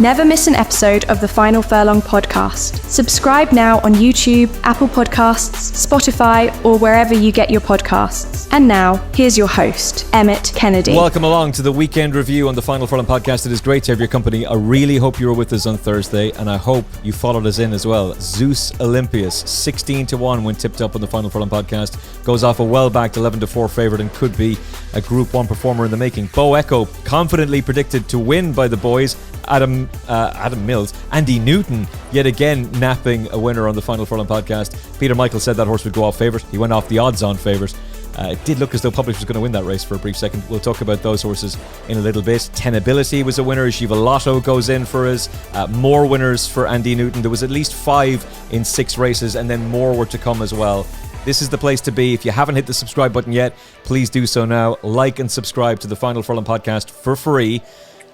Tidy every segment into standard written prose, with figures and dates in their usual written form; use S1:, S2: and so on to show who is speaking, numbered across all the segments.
S1: Never miss an episode of the Final Furlong podcast. Subscribe now on YouTube, Apple Podcasts, Spotify, or wherever you get your podcasts. And now, here's your host, Emmet Kennedy.
S2: Welcome along to the weekend review on the Final Furlong podcast. It is great to have your company. I really hope you were with us on Thursday, and I hope you followed us in as well. Zeus Olympius, 16-1 when tipped up on the Final Furlong podcast. Goes off a well-backed 11-4 favourite and could be a Group 1 performer in the making. Bo Echo confidently predicted to win by the boys. Adam Mills, Andy Newton, yet again napping a winner on the Final Furlong podcast. Peter Michael said that horse would go off favourite. He went off the odds-on favourite. It did look as though Publish was going to win that race for a brief second. We'll talk about those horses in a little bit. Tenability was a winner. Giavellotto goes in for us. More winners for Andy Newton. There was at least 5 in 6 races, and then more were to come as well. This is the place to be. If you haven't hit the subscribe button yet, please do so now. Like and subscribe to the Final Furlong podcast for free.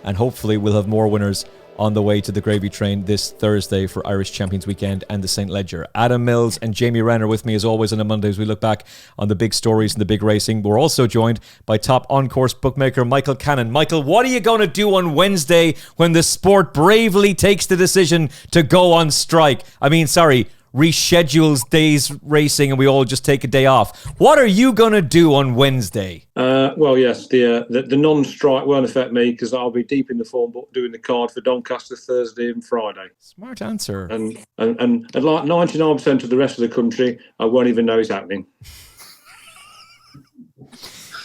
S2: And hopefully we'll have more winners on the way to the gravy train this Thursday for Irish Champions Weekend and the St. Leger. Adam Mills and Jamie Wrenn are with me as always on a Monday as we look back on the big stories and the big racing. We're also joined by top on-course bookmaker Michael Hannon. Michael, what are you going to do on Wednesday when the sport bravely takes the decision to go on strike? Reschedules days racing and we all just take a day off. What are you going to do on Wednesday?
S3: The non-strike won't affect me because I'll be deep in the form book doing the card for Doncaster Thursday and Friday.
S2: Smart answer.
S3: And like 99% of the rest of the country, I won't even know it's happening.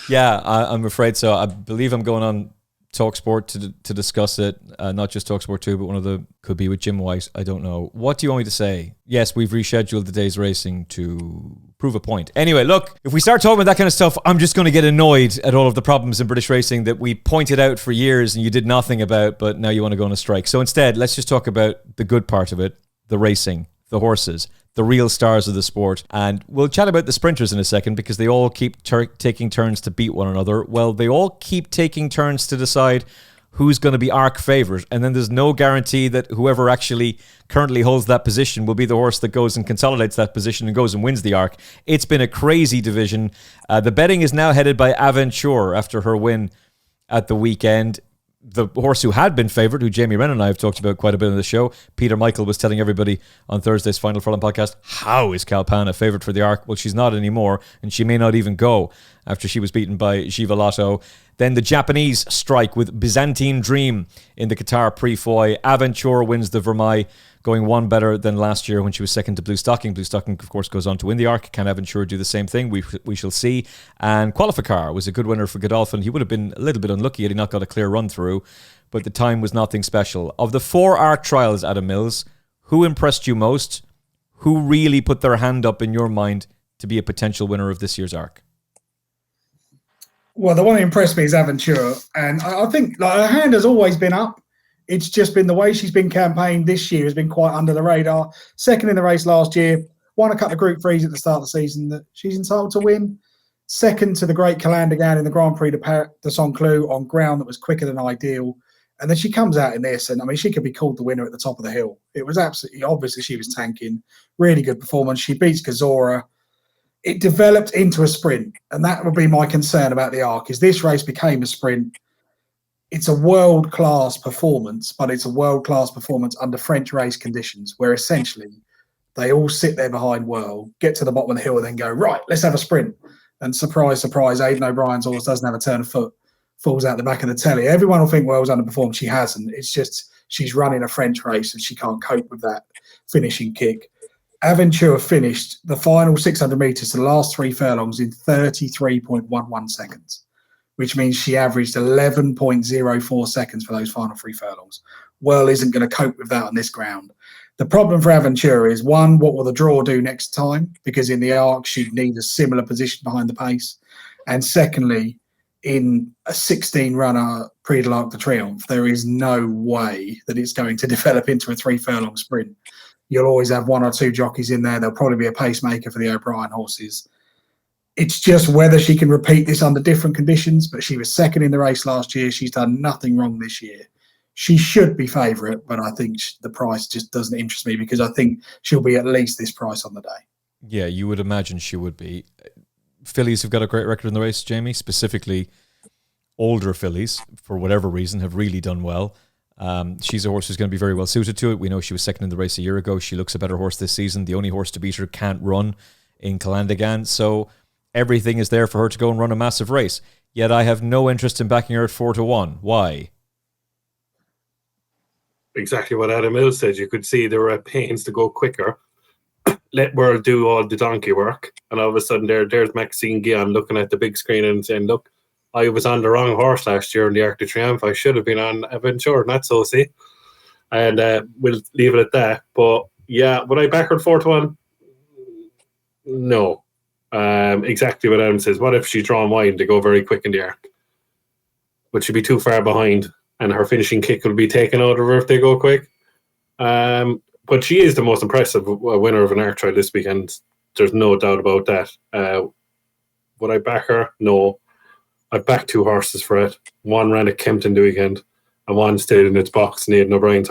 S2: Yeah, I'm afraid so. I believe I'm going on TalkSport to discuss it, not just TalkSport 2, but one of the could be with Jim White. I don't know. What do you want me to say? Yes, we've rescheduled the day's racing to prove a point. Anyway, look, if we start talking about that kind of stuff, I'm just going to get annoyed at all of the problems in British racing that we pointed out for years and you did nothing about, but now you want to go on a strike. So instead, let's just talk about the good part of it, the racing, the horses, the real stars of the sport. And we'll chat about the sprinters in a second because they all keep taking turns to beat one another. Well, they all keep taking turns to decide who's going to be arc favourite. And then there's no guarantee that whoever actually currently holds that position will be the horse that goes and consolidates that position and goes and wins the arc. It's been a crazy division. The betting is now headed by Aventure after her win at the weekend. The horse who had been favourite, who Jamie Wrenn and I have talked about quite a bit on the show, Peter Michael was telling everybody on Thursday's Final Furlong podcast, how is Kalpana favourite for the Arc? Well, she's not anymore, and she may not even go after she was beaten by Giavellotto. Then the Japanese strike with Byzantine Dream in the Qatar Prix Foy. Aventure wins the Vermeille, going one better than last year when she was second to Blue Stocking. Blue Stocking, of course, goes on to win the Arc. Can Aventure do the same thing? We shall see. And Cualificar was a good winner for Godolphin. He would have been a little bit unlucky had he not got a clear run through, but the time was nothing special. Of the 4 Arc trials, Adam Mills, who impressed you most? Who really put their hand up in your mind to be a potential winner of this year's Arc?
S4: Well, the one that impressed me is Aventure, and I think her hand has always been up. It's just been the way she's been campaigned this year has been quite under the radar. Second in the race last year, won a couple of Group 3s at the start of the season that she's entitled to win. Second to the great Kalpana in the Grand Prix de Saint-Cloud on ground that was quicker than ideal. And then she comes out in this, and I mean, she could be called the winner at the top of the hill. It was absolutely obvious that she was tanking. Really good performance. She beats Gazora. It developed into a sprint, and that would be my concern about the Arc, is this race became a sprint. It's a world-class performance, but it's a world-class performance under French race conditions, where essentially they all sit there behind Whirl, get to the bottom of the hill, and then go, right, let's have a sprint. And surprise, surprise, Aidan O'Brien's horse doesn't have a turn of foot, falls out the back of the telly. Everyone will think Whirl's underperformed. She hasn't. It's just she's running a French race, and she can't cope with that finishing kick. Aventure finished the final 600 metres to the last 3 furlongs in 33.11 seconds, which means she averaged 11.04 seconds for those final 3 furlongs. Whirl isn't going to cope with that on this ground. The problem for Aventure is, one, what will the draw do next time? Because in the Arc, she'd need a similar position behind the pace. And secondly, in a 16-runner Prix de l'Arc de Triomphe, there is no way that it's going to develop into a 3-furlong sprint. You'll always have 1 or 2 jockeys in there. There'll probably be a pacemaker for the O'Brien horses. It's just whether she can repeat this under different conditions, but she was second in the race last year. She's done nothing wrong this year. She should be favourite, but I think the price just doesn't interest me because I think she'll be at least this price on the day.
S2: Yeah, you would imagine she would be. Fillies have got a great record in the race, Jamie, specifically older fillies, for whatever reason, have really done well. She's a horse who's going to be very well suited to it. We know she was second in the race a year ago. She looks a better horse this season. The only horse to beat her can't run in Calandagan. So everything is there for her to go and run a massive race. Yet I have no interest in backing her at 4-1. Why?
S5: Exactly what Adam Mills said. You could see there were pains to go quicker. Let World do all the donkey work. And all of a sudden there's Maxine Guillaume looking at the big screen and saying, look, I was on the wrong horse last year in the Arc de Triomphe. I should have been on Aventure, not Sosie. And we'll leave it at that. But yeah, would I back her at 4-1? No. Exactly what Adam says. What if she's drawn wide to go very quick in the arc? Would she be too far behind and her finishing kick will be taken out of her if they go quick? But she is the most impressive winner of an arc trial this weekend. There's no doubt about that. Would I back her? No. I backed 2 horses for it. One ran at Kempton the weekend and one stayed in its box in Aidan O'Brien's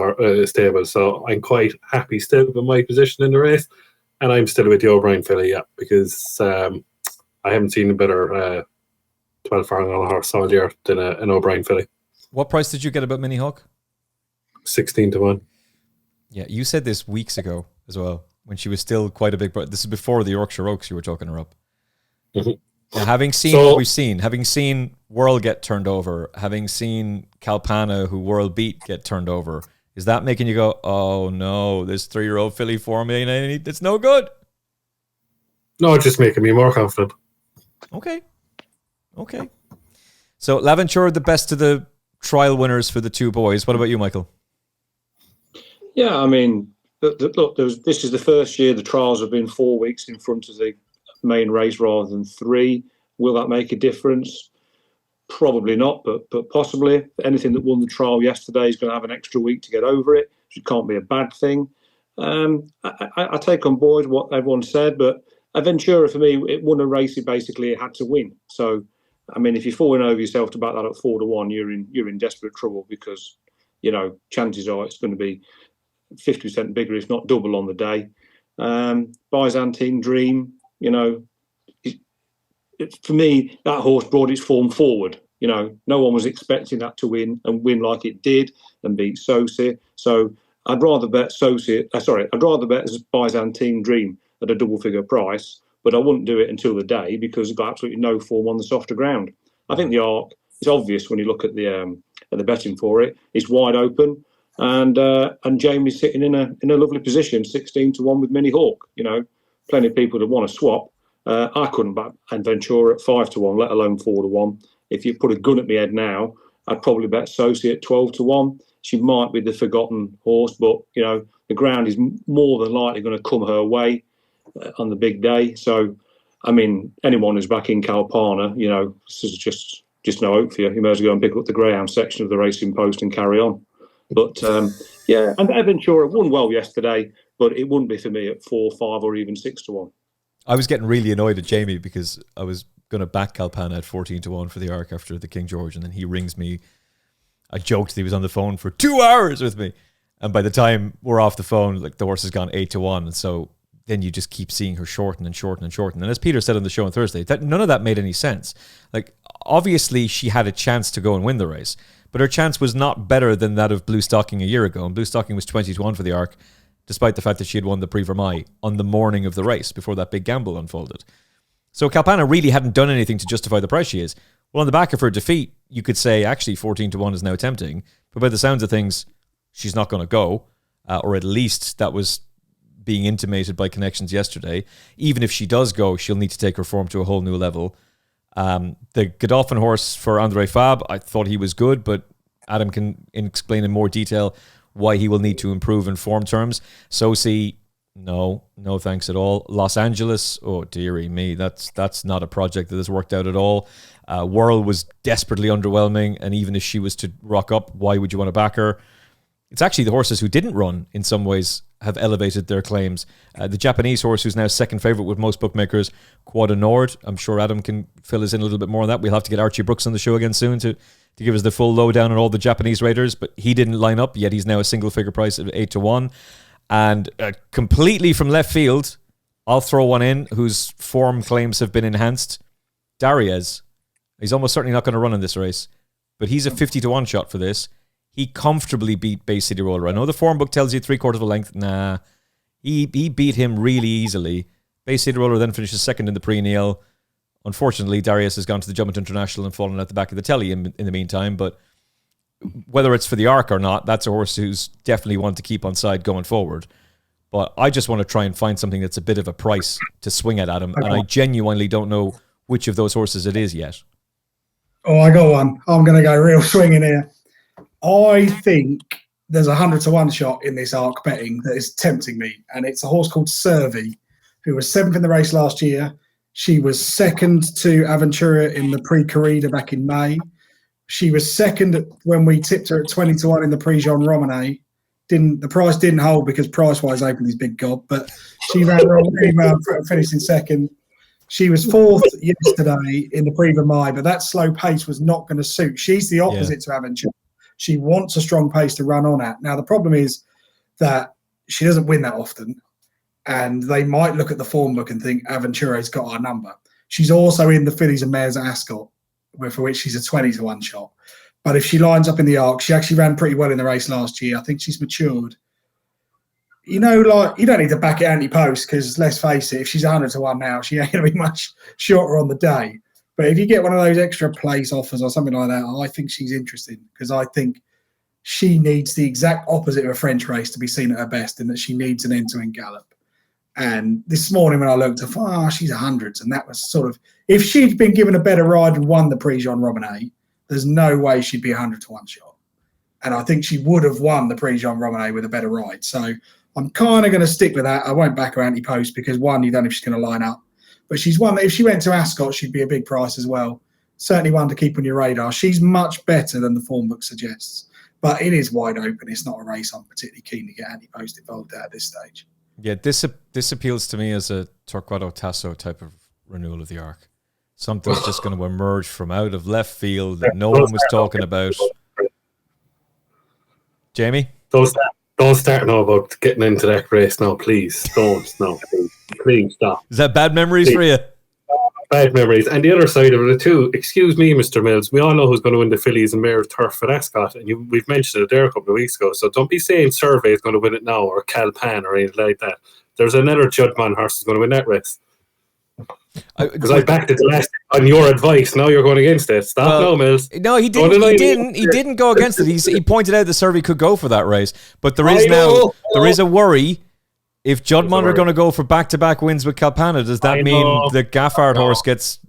S5: stable. So I'm quite happy still with my position in the race. And I'm still with the O'Brien filly, yeah, because I haven't seen a better 12 furlong horse all year than an O'Brien filly.
S2: What price did you get about Mini Hawk?
S5: 16-1.
S2: Yeah, you said this weeks ago as well, when she was still quite a big... This is before the Yorkshire Oaks you were talking her up.
S5: Mm-hmm.
S2: Now, having seen what we've seen, having seen Whirl get turned over, having seen Kalpana, who Whirl beat, get turned over... Is that making you go, oh no, this 3-year-old filly for me, and it's no good?
S5: No, it's just making me more confident.
S2: Okay. So, L'Aventure, the best of the trial winners for the 2 boys. What about you, Michael?
S3: Yeah, I mean, look, this is the first year the trials have been 4 weeks in front of the main race rather than 3. Will that make a difference? Probably not, but possibly. Anything that won the trial yesterday is going to have an extra week to get over it, which can't be a bad thing. I take on board what everyone said, but Aventura, for me, it won a race it basically had to win. So, I mean, if you're falling over yourself to back that at 4-1, you're in desperate trouble because, you know, chances are it's going to be 50% bigger, if not double on the day. Byzantine Dream, you know, for me, that horse brought its form forward. You know, no one was expecting that to win and win like it did and beat Sosie. So I'd rather bet I'd rather bet Byzantine Dream at a double figure price, but I wouldn't do it until the day because it's got absolutely no form on the softer ground. I think the Arc is obvious when you look at the betting for it. It's wide open, and Jamie's sitting in a lovely position, 16-1 with Mini Hawk. You know, plenty of people that want to swap. I couldn't back Aventura at 5-1, let alone 4-1. If you put a gun at my head now, I'd probably bet Sosie at 12-1. She might be the forgotten horse, but you know the ground is more than likely going to come her way on the big day. So, I mean, anyone who's backing Kalpana, you know, this is just no hope for you. You may as well go and pick up the greyhound section of the Racing Post and carry on. But yeah, and Aventura won well yesterday, but it wouldn't be for me at 4, 5, or even 6-1.
S2: I was getting really annoyed at Jamie because I was going to back Kalpana at 14-1 for the Arc after the King George, and then he rings me. I joked that he was on the phone for 2 hours with me, and by the time we're off the phone, like the horse has gone 8-1, and so then you just keep seeing her shorten and shorten and shorten. And as Peter said on the show on Thursday, that none of that made any sense. Like, obviously she had a chance to go and win the race, but her chance was not better than that of Blue Stocking a year ago, and Blue Stocking was 20-1 for the Arc, despite the fact that she had won the Prix Vermeille on the morning of the race before that big gamble unfolded. So Kalpana really hadn't done anything to justify the price she is. Well, on the back of her defeat, you could say actually 14-1 is now tempting, but by the sounds of things, she's not going to go, or at least that was being intimated by connections yesterday. Even if she does go, she'll need to take her form to a whole new level. The Godolphin horse for André Fabre, I thought he was good, but Adam can explain in more detail why he will need to improve in form terms. Sosie, no thanks at all. Los Angeles, oh dearie me, that's not a project that has worked out at all. Whirl was desperately underwhelming, and even if she was to rock up, why would you want to back her? It's actually the horses who didn't run, in some ways, have elevated their claims. The Japanese horse, who's now second favourite with most bookmakers, Quad Nord. I'm sure Adam can fill us in a little bit more on that. We'll have to get Archie Brooks on the show again soon to give us the full lowdown on all the Japanese raiders, but he didn't line up, yet he's now a single figure price of 8-1. And completely from left field, I'll throw one in whose form claims have been enhanced. Darius. He's almost certainly not going to run in this race, but he's a 50-1 shot for this. he comfortably beat Bay City Roller. I know the form book tells you 3/4 of a length. Nah, he beat him really easily. Bay City Roller then finishes second in the Prix Niel. Unfortunately, Darius has gone to the Jumping International and fallen at the back of the telly in the meantime. But whether it's for the Arc or not, that's a horse who's definitely one to keep on side going forward. But I just want to try and find something that's a bit of a price to swing at Adam. And I genuinely don't know which of those horses it is yet.
S4: Oh, I got one. I'm going to go real swinging here. I think there's 100-1 shot in this Arc betting that is tempting me. And it's a horse called Servi, who was 7th in the race last year. She was second to Aventure in the Prix Corrida back in May. She was second when we tipped her at 20-1 in the Prix Jean Romanet. The price didn't hold because price-wise opened his big gob, but she ran really well, finishing second. She was 4th yesterday in the Prix Vermeille, but that slow pace was not going to suit. She's the opposite to Aventure. She wants a strong pace to run on at. Now, the problem is that she doesn't win that often, and they might look at the form book and think Aventure's got our number. She's also in the Fillies and Mares at Ascot, for which she's a 20-1 shot. But if she lines up in the Arc, she actually ran pretty well in the race last year. I think she's matured. You know, like, you don't need to back it anti-post because, let's face it, if she's 100-1 now, she ain't going to be much shorter on the day. But if you get one of those extra place offers or something like that, I think she's interesting because I think she needs the exact opposite of a French race to be seen at her best, in that she needs an end-to-end gallop. And this morning when I looked, I thought, she's 100s. And that was sort of, if she'd been given a better ride and won the Prix Jean Romanet, there's no way she'd be 100-1 shot. And I think she would have won the Prix Jean Romanet with a better ride. So I'm kind of going to stick with that. I won't back her anti-post because, one, you don't know if she's going to line up. But she's one that if she went to Ascot, she'd be a big price as well. Certainly one to keep on your radar. She's much better than the form book suggests. But it is wide open. It's not a race I'm particularly keen to get anti-post involved at this stage.
S2: Yeah, this appeals to me as a Torquato Tasso type of renewal of the Arc. Something's just going to emerge from out of left field that no one was talking about. Jamie?
S5: Don't start now about getting into that race now, please. Don't. No, please stop.
S2: Is that bad memories for you?
S5: Bad memories. And the other side of it too, excuse me, Mr. Mills, we all know who's going to win the Fillies and Mares Turf at Ascot, and we've mentioned it there a couple of weeks ago, so don't be saying Survey is going to win it now, or Kalpana or anything like that. There's another Judman horse who's going to win that race. Because I backed it last on your advice. Now you're going against it. Stop now, Mills.
S2: No, he didn't. He didn't go against it. He pointed out the Survey could go for that race, but there is a worry. If Judman are going to go for back-to-back wins with Kalpana, does that mean the Gaffard horse gets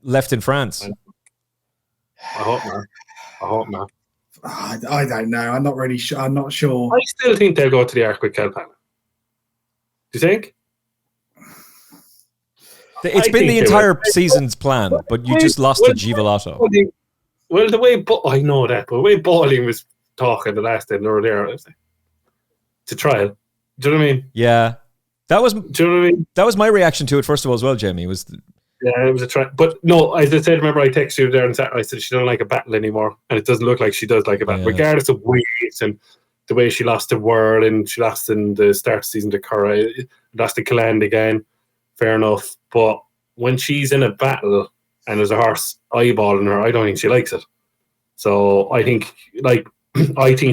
S2: left in France?
S5: I hope not.
S4: I don't know. I'm not really sure. I'm not sure.
S5: I still think they'll go to the Arc with Kalpana. Do you think?
S2: It's been the entire season's plan, but you just lost to Giavellotto.
S5: Well, I know that, but the way Bowling was talking the last time they were there, it's a trial. Do you know what I mean?
S2: Yeah. That was,
S5: do you know what I mean?
S2: That was my reaction to it, first of all, as well, Jamie.
S5: Yeah, it was a trial. But no, as I said, remember I texted you there and I said she don't like a battle anymore, and it doesn't look like she does like a battle, regardless of weight and the way she lost to Whirl and she lost in the start of the season to Curra, lost to Calland again. Fair enough. But when she's in a battle and there's a horse eyeballing her, I don't think she likes it. So I think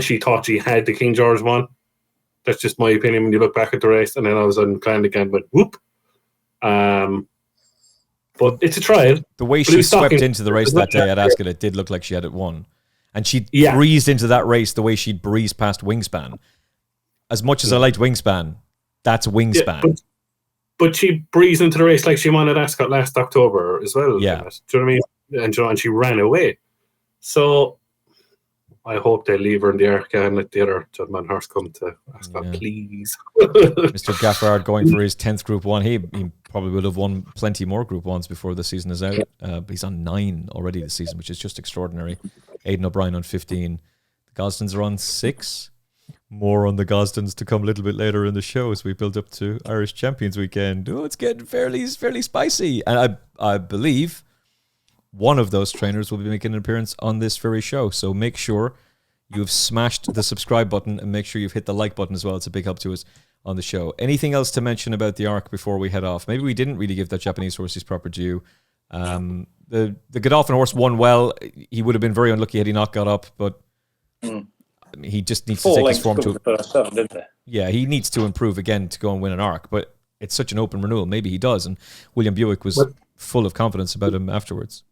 S5: she thought she had the King George one. That's just my opinion when you look back at the race. And then I was on Calland again, but whoop. But it's a trial.
S2: The way she swept into the race that day at Ascot, it did look like she had it won. And she breezed into that race the way she'd breezed past Wingspan. As much as I liked Wingspan, that's Wingspan.
S5: Yeah, but she breezed into the race like she won at Ascot last October as well.
S2: Yeah.
S5: Do you know what I mean? And she ran away. So I hope they leave her in the Arc and let the other Judman horse come to Ascot, please.
S2: Mr. Gaffard going for his 10th Group 1. He probably would have won plenty more Group 1s before the season is out. But he's on 9 already this season, which is just extraordinary. Aidan O'Brien on 15. The Gosdens are on 6. More on the Gosdens to come a little bit later in the show as we build up to Irish Champions Weekend. Oh, it's getting fairly spicy. And I believe one of those trainers will be making an appearance on this very show. So make sure you've smashed the subscribe button and make sure you've hit the like button as well. It's a big help to us on the show. Anything else to mention about the Arc before we head off? Maybe we didn't really give that Japanese horse his proper due. The Godolphin horse won well. He would have been very unlucky had he not got up, but He just needs
S3: Four
S2: to take his
S3: lengths
S2: form
S3: from
S2: to.
S3: the first 7, didn't there?
S2: Yeah, he needs to improve again to go and win an arc, but it's such an open renewal. Maybe he does, and William Buick was full of confidence about him afterwards.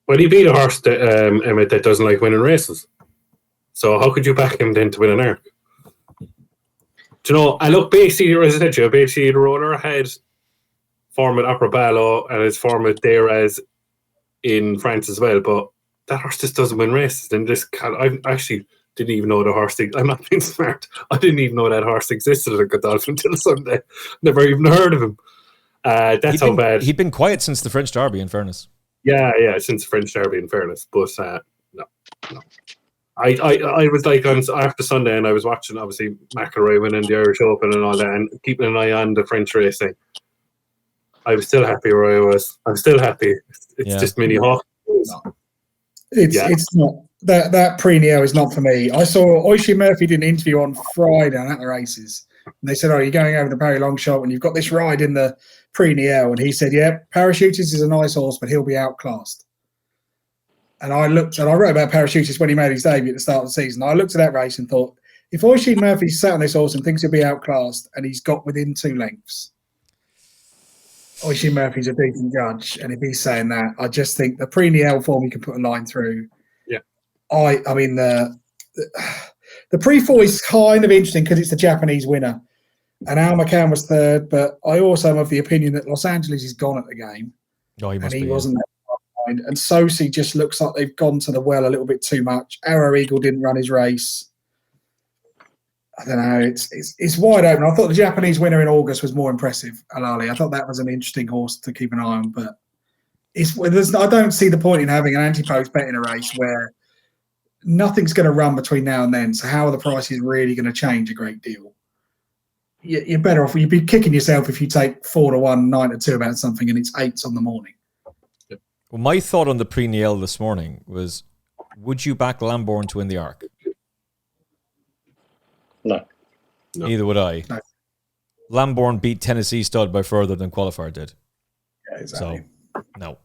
S5: Well, he beat a horse that, Emmet, that doesn't like winning races. So how could you back him then to win an arc? Do you know, I look basically, as I said to you, basically the roller had form at Upper Ballo and his form at Deras in France as well, but that horse just doesn't win races. And I actually didn't even know the horse. I'm not being smart. I didn't even know that horse existed at Godolphin until Sunday. Never even heard of him. That's how bad.
S2: He'd been quiet since the French Derby, in fairness.
S5: Yeah, since the French Derby, in fairness. But no. I was like after Sunday, and I was watching obviously McIlroy winning the Irish Open and all that, and keeping an eye on the French racing. I was still happy where I was. I'm still happy. It's just mini hawk.
S4: It's not that Prix Niel is not for me. I saw Oisin Murphy did an interview on Friday at the races, and they said, "Oh, you're going over the Paris Longchamp, and you've got this ride in the Prix Niel," and he said, "Yeah, Parachutist is a nice horse, but he'll be outclassed." And I looked, and I wrote about Parachutist when he made his debut at the start of the season. I looked at that race and thought, if Oisin Murphy sat on this horse and thinks he'll be outclassed, and he's got within 2 lengths, Oisin Murphy's a decent judge, and if he's saying that, I just think the Prix Niel form he can put a line through.
S5: Yeah,
S4: I mean the Prix Foy is kind of interesting because it's the Japanese winner, and Al McCann was 3rd. But I also am of the opinion that Los Angeles is gone at the game.
S2: Oh, he must
S4: and he
S2: be,
S4: wasn't. And Sosi just looks like they've gone to the well a little bit too much. Arrow Eagle didn't run his race. I don't know. It's wide open. I thought the Japanese winner in August was more impressive, Alali. I thought that was an interesting horse to keep an eye on. But I don't see the point in having an anti-post bet in a race where nothing's going to run between now and then. So how are the prices really going to change a great deal? You're better off. You'd be kicking yourself if you take 4-1, 9-2 about something and it's 8s on the morning.
S2: Well, my thought on the Prix Niel this morning was, would you back Lambourn to win the arc?
S3: No.
S2: Neither would I. No. Lambourn beat Tennessee Stud by further than Qualifier did.
S4: Yeah, exactly.
S2: So, no.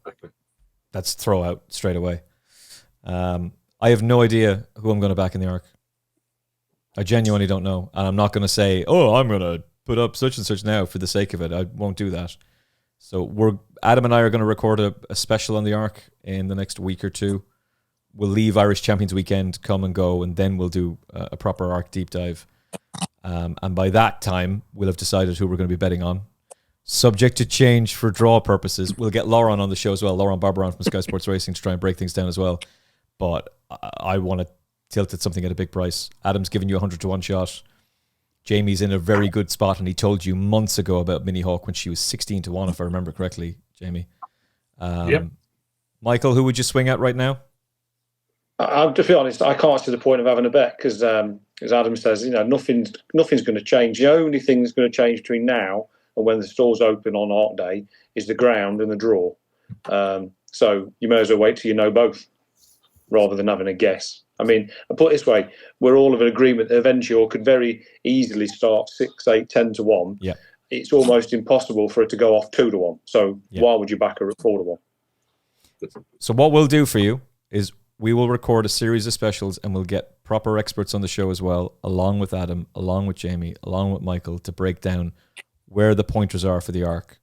S2: That's throw out straight away. I have no idea who I'm going to back in the arc. I genuinely don't know. And I'm not going to say, oh, I'm going to put up such and such now for the sake of it. I won't do that. So Adam and I are going to record a special on the arc in the next week or two. We'll leave Irish Champions Weekend, come and go, and then we'll do a proper arc deep dive. And by that time, we'll have decided who we're going to be betting on. Subject to change for draw purposes. We'll get Lauren on the show as well, Lauren Barbaron from Sky Sports Racing, to try and break things down as well. But I want to tilt at something at a big price. Adam's giving you 100-1 shot. Jamie's in a very good spot, and he told you months ago about Minnie Hawk when she was 16-1, if I remember correctly, Jamie.
S5: Yep.
S2: Michael, who would you swing at right now?
S3: To be honest, I can't see the point of having a bet because, as Adam says, nothing's going to change. The only thing that's going to change between now and when the stores open on Art Day is the ground and the draw. So you may as well wait till you know both rather than having a guess. I mean, I put it this way, we're all of an agreement that Aventure could very easily start 6, 8, 10-1.
S2: Yeah.
S3: It's almost impossible for it to go off 2-1. So why would you back her at 4-1?
S2: So what we'll do for you is we will record a series of specials and we'll get proper experts on the show as well, along with Adam, along with Jamie, along with Michael, to break down where the pointers are for the arc.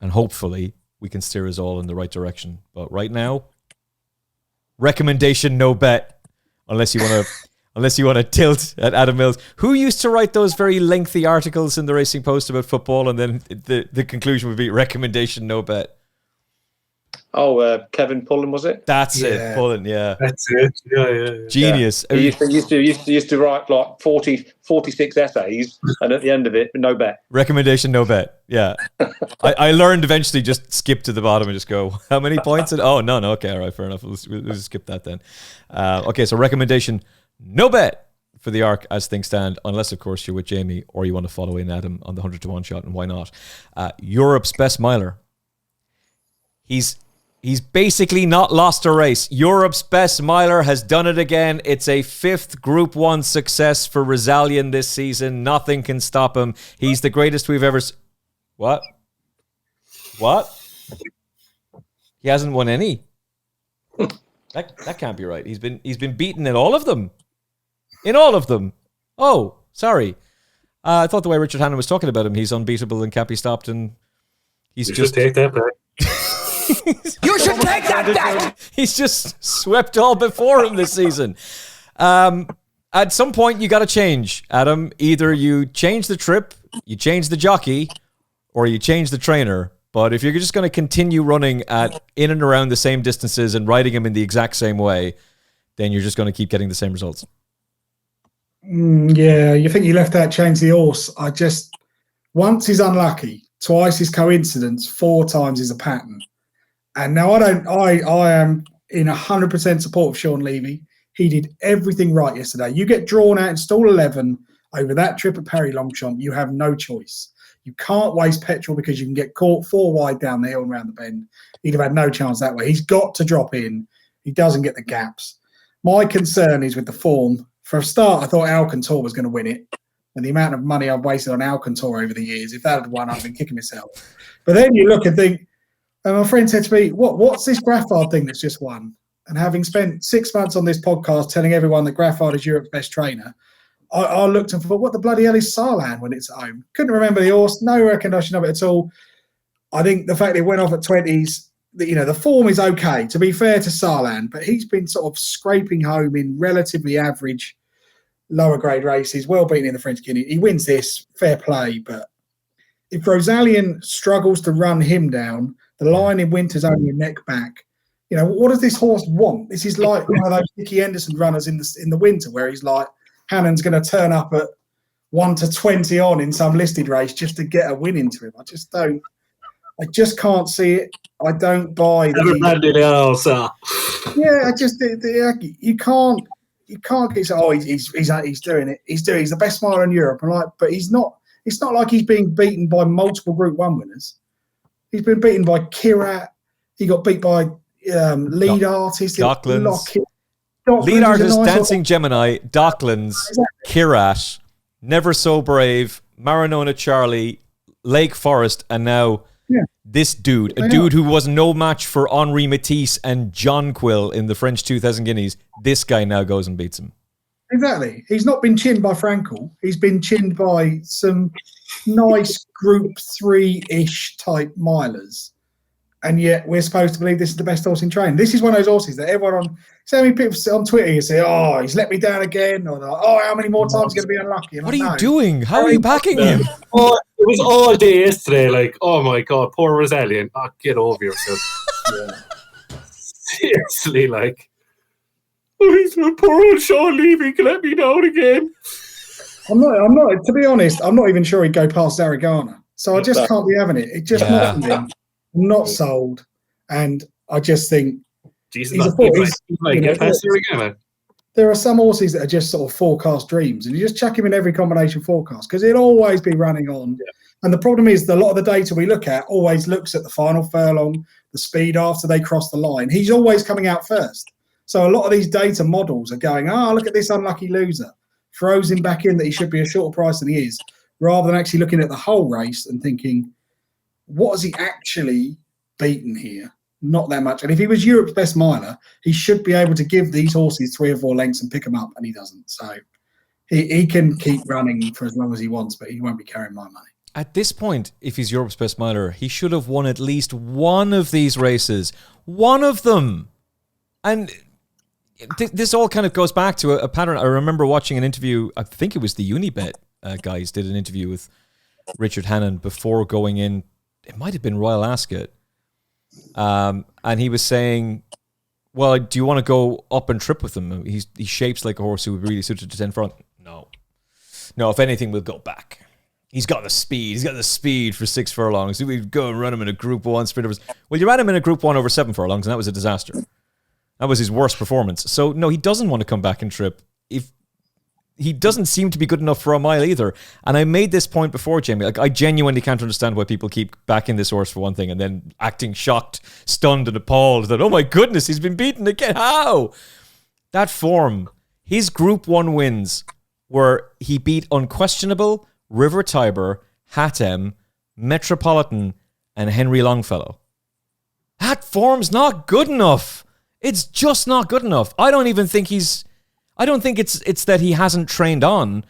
S2: And hopefully we can steer us all in the right direction. But right now, recommendation no bet, unless you want to tilt at Adam Mills, who used to write those very lengthy articles in the Racing Post about football, and then the conclusion would be recommendation no bet.
S3: Oh, Kevin Pullen, was it?
S2: That's it, Pullen, yeah.
S5: That's it, yeah.
S2: Genius.
S3: Yeah. He used to write like 46 essays, and at the end of it, no bet.
S2: Recommendation no bet, yeah. I learned eventually just skip to the bottom and just go, how many points? Oh, no, okay, all right, fair enough. We'll just skip that then. Okay, so recommendation no bet for the arc as things stand, unless, of course, you're with Jamie or you want to follow in Adam on the 100-1 shot, and why not? Europe's best miler. He's basically not lost a race. Europe's best miler has done it again. It's a 5th Group 1 success for Rosallion this season. Nothing can stop him. He's the greatest we've ever... What? He hasn't won any. That can't be right. He's been beaten in all of them. in all of them. Oh, sorry. I thought the way Richard Hannon was talking about him, he's unbeatable and can't be stopped, and he's
S5: You
S2: just...
S5: should take that back.
S6: You should take that back!
S2: He's just swept all before him this season. At some point, you got to change, Adam. Either you change the trip, you change the jockey, or you change the trainer. But if you're just going to continue running at in and around the same distances and riding him in the exact same way, then you're just going to keep getting the same results.
S4: Yeah, you think you left out change the horse. Once he's unlucky, twice is coincidence, 4 times is a pattern. And now I am in 100% support of Sean Levy. He did everything right yesterday. You get drawn out in stall 11 over that trip at Paris Longchamp, you have no choice. You can't waste petrol because you can get caught 4 wide down the hill and around the bend. He'd have had no chance that way. He's got to drop in. He doesn't get the gaps. My concern is with the form. For a start, I thought Alcantor was going to win it. And the amount of money I've wasted on Alcantor over the years, if that had won, I'd been kicking myself. But then you look and think, and my friend said to me, what's this Graffard thing that's just won? And having spent 6 months on this podcast telling everyone that Graffard is Europe's best trainer, I looked and thought, what the bloody hell is Sahlan when it's at home? Couldn't remember the horse, no recognition of it at all. I think the fact it went off at 20s, the form is okay, to be fair to Sahlan, but he's been sort of scraping home in relatively average, lower grade races, well beaten in the French Guinea. He wins this, fair play, but if Rosallion struggles to run him down, the line in winter's only a neck back. What does this horse want? This is like one of those Nicky Henderson runners in the winter where he's like, Hannon's going to turn up at 1-20 on in some listed race just to get a win into him. I just can't see it. I don't buy you can't get he's doing it. He's the best miler in Europe. But he's not. It's not like he's being beaten by multiple Group 1 winners. He's been beaten by Kirat. He got beat by lead artist.
S2: Docklands. Lead artist, Dancing Gemini, Docklands, Kirat, Never So Brave, Marinona Charlie, Lake Forest, and now this dude, a dude who was no match for Henri Matisse and John Quill in the French 2000 Guineas. This guy now goes and beats him.
S4: Exactly. He's not been chinned by Frankel. He's been chinned by some nice Group 3-ish type milers. And yet we're supposed to believe this is the best horse in training. This is one of those horses that everyone on so many people on Twitter you say, oh, he's let me down again, or like, oh, how many more times is he going to be unlucky? And
S2: what are you doing? How are you backing him?
S5: It was all day yesterday. Like, oh my god, poor Rosallion. Oh, get over yourself. Seriously, like, oh, he's my poor old Sean Levy can let me down again.
S4: I'm not. To be honest, I'm not even sure he'd go past Zaragana. So I just can't be having it. It just not for me. I'm not sold, and I just think there are some horses that are just sort of forecast dreams, and you just chuck him in every combination forecast because he'll always be running on. Yeah. And the problem is that a lot of the data we look at always looks at the final furlong, the speed after they cross the line. He's always coming out first. So a lot of these data models are going, look at this unlucky loser, throws him back in that he should be a shorter price than he is, rather than actually looking at the whole race and thinking, what has he actually beaten here? Not that much. And if he was Europe's best miler, he should be able to give these horses 3 or 4 lengths and pick them up, and he doesn't. So he can keep running for as long as he wants, but he won't be carrying my money.
S2: At this point, if he's Europe's best miler, he should have won at least one of these races. One of them. And this all kind of goes back to a pattern. I remember watching an interview, I think it was the Unibet guys did an interview with Richard Hannon before going in. It might have been Royal Ascot. And he was saying, well, do you want to go up and trip with him? He shapes like a horse who would really suit to 10 front. No, if anything, we'll go back. He's got the speed. He's got the speed for 6 furlongs. So we'd go and run him in a Group 1 sprint. Well, you ran him in a Group 1 over 7 furlongs, and that was a disaster. That was his worst performance. So, no, he doesn't want to come back and trip. If he doesn't seem to be good enough for a mile either. And I made this point before, Jamie. Like, I genuinely can't understand why people keep backing this horse for one thing and then acting shocked, stunned, and appalled that, oh my goodness, he's been beaten again. How? That form, his Group 1 wins were he beat Unquestionable, River Tiber, Hatem, Metropolitan, and Henry Longfellow. That form's not good enough. It's just not good enough. I don't I don't think it's that he hasn't trained on.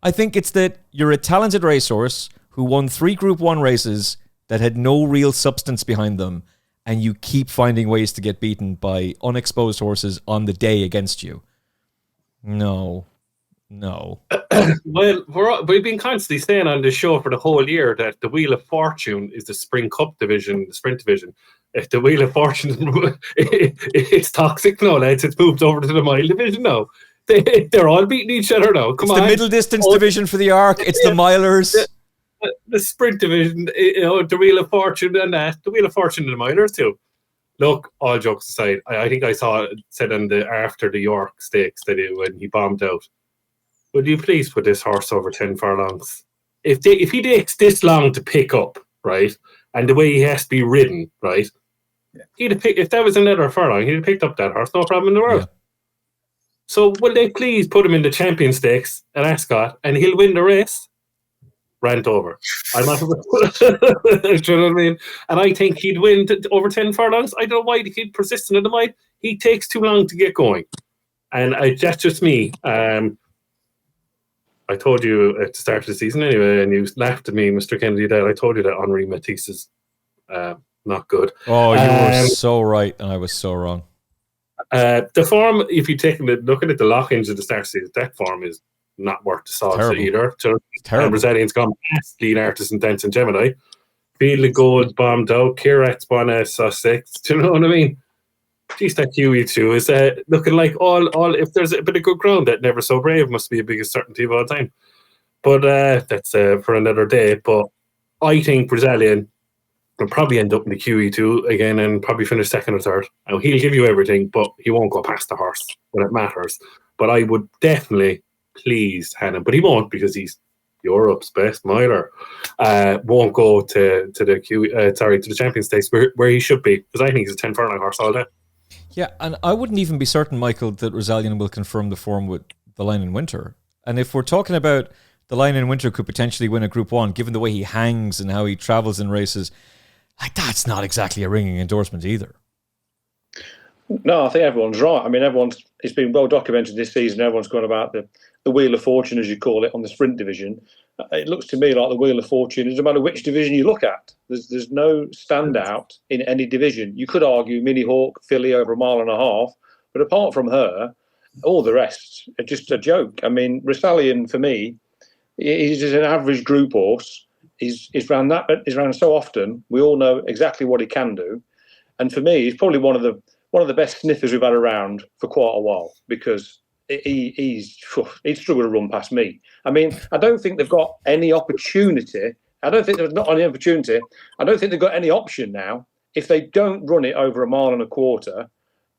S2: I think it's that you're a talented racehorse who won 3 Group 1 races that had no real substance behind them, and you keep finding ways to get beaten by unexposed horses on the day against you. No.
S5: Well, we've been constantly saying on the show for the whole year that the Wheel of Fortune is the Spring Cup division, the Sprint division. If the Wheel of Fortune, it's toxic now, lads. It's moved over to the Mile division now. They're all beating each other now. Come on.
S2: It's the middle distance division for the Arc. It's the milers.
S5: The Sprint division, the Wheel of Fortune and that. The Wheel of Fortune and the milers too. Look, all jokes aside, I think I saw it said after the York Stakes that when he bombed out, would you please put this horse over 10 furlongs? If he takes this long to pick up, right, and the way he has to be ridden, right, he'd have picked, if that was another furlong, he'd have picked up that horse, no problem in the world. Yeah. So will they please put him in the Champion Stakes at Ascot and he'll win the race? Rant over. I'm not. Do you know what I mean? And I think he'd win over 10 furlongs. I don't know why he'd persist in the mile. He takes too long to get going. And that's just me. I told you at the start of the season anyway, and you laughed at me, Mr. Kennedy, that I told you that Henri Matisse is not good.
S2: Oh, you were so right, and I was so wrong.
S5: The form, if you take a look at the lock-ins at the start of the season, that form is not worth the salt either. Rosallion gone past Lead Artist and Dance and Gemini. Field of Gold bombed out. Kirat's won Sussex. Do you know what I mean? Geez, that QE2 is looking like all. If there's a bit of good ground, that Never So Brave must be the biggest certainty of all time. But that's for another day. But I think Rosallion will probably end up in the QE2 again and probably finish second or third. Now, he'll give you everything, but he won't go past the horse when it matters. But I would definitely please Hannon, but he won't because he's Europe's best miler. Won't go to the Champions Stakes where he should be, because I think he's a 10 furlong horse all day.
S2: Yeah, and I wouldn't even be certain, Michael, that Rosallion will confirm the form with the Lion in Winter. And if we're talking about the Lion in Winter could potentially win a Group 1, given the way he hangs and how he travels in races, like that's not exactly a ringing endorsement either.
S3: No, I think everyone's right. I mean, it's been well documented this season. Everyone's gone about the Wheel of Fortune, as you call it, on the Sprint division. It looks to me like the Wheel of Fortune, it doesn't matter which division you look at. There's no standout in any division. You could argue Mini Hawk, Filly over 1.5 miles, but apart from her, all the rest are just a joke. I mean, Rosallion, for me, he's just an average group horse. He's ran so often. We all know exactly what he can do. And for me, he's probably one of the best sniffers we've had around for quite a while, because he'd struggle to run past me. I mean, I don't think they've got any opportunity. I don't think there's not any opportunity. I don't think they've got any option now. If they don't run it over 1.25 miles,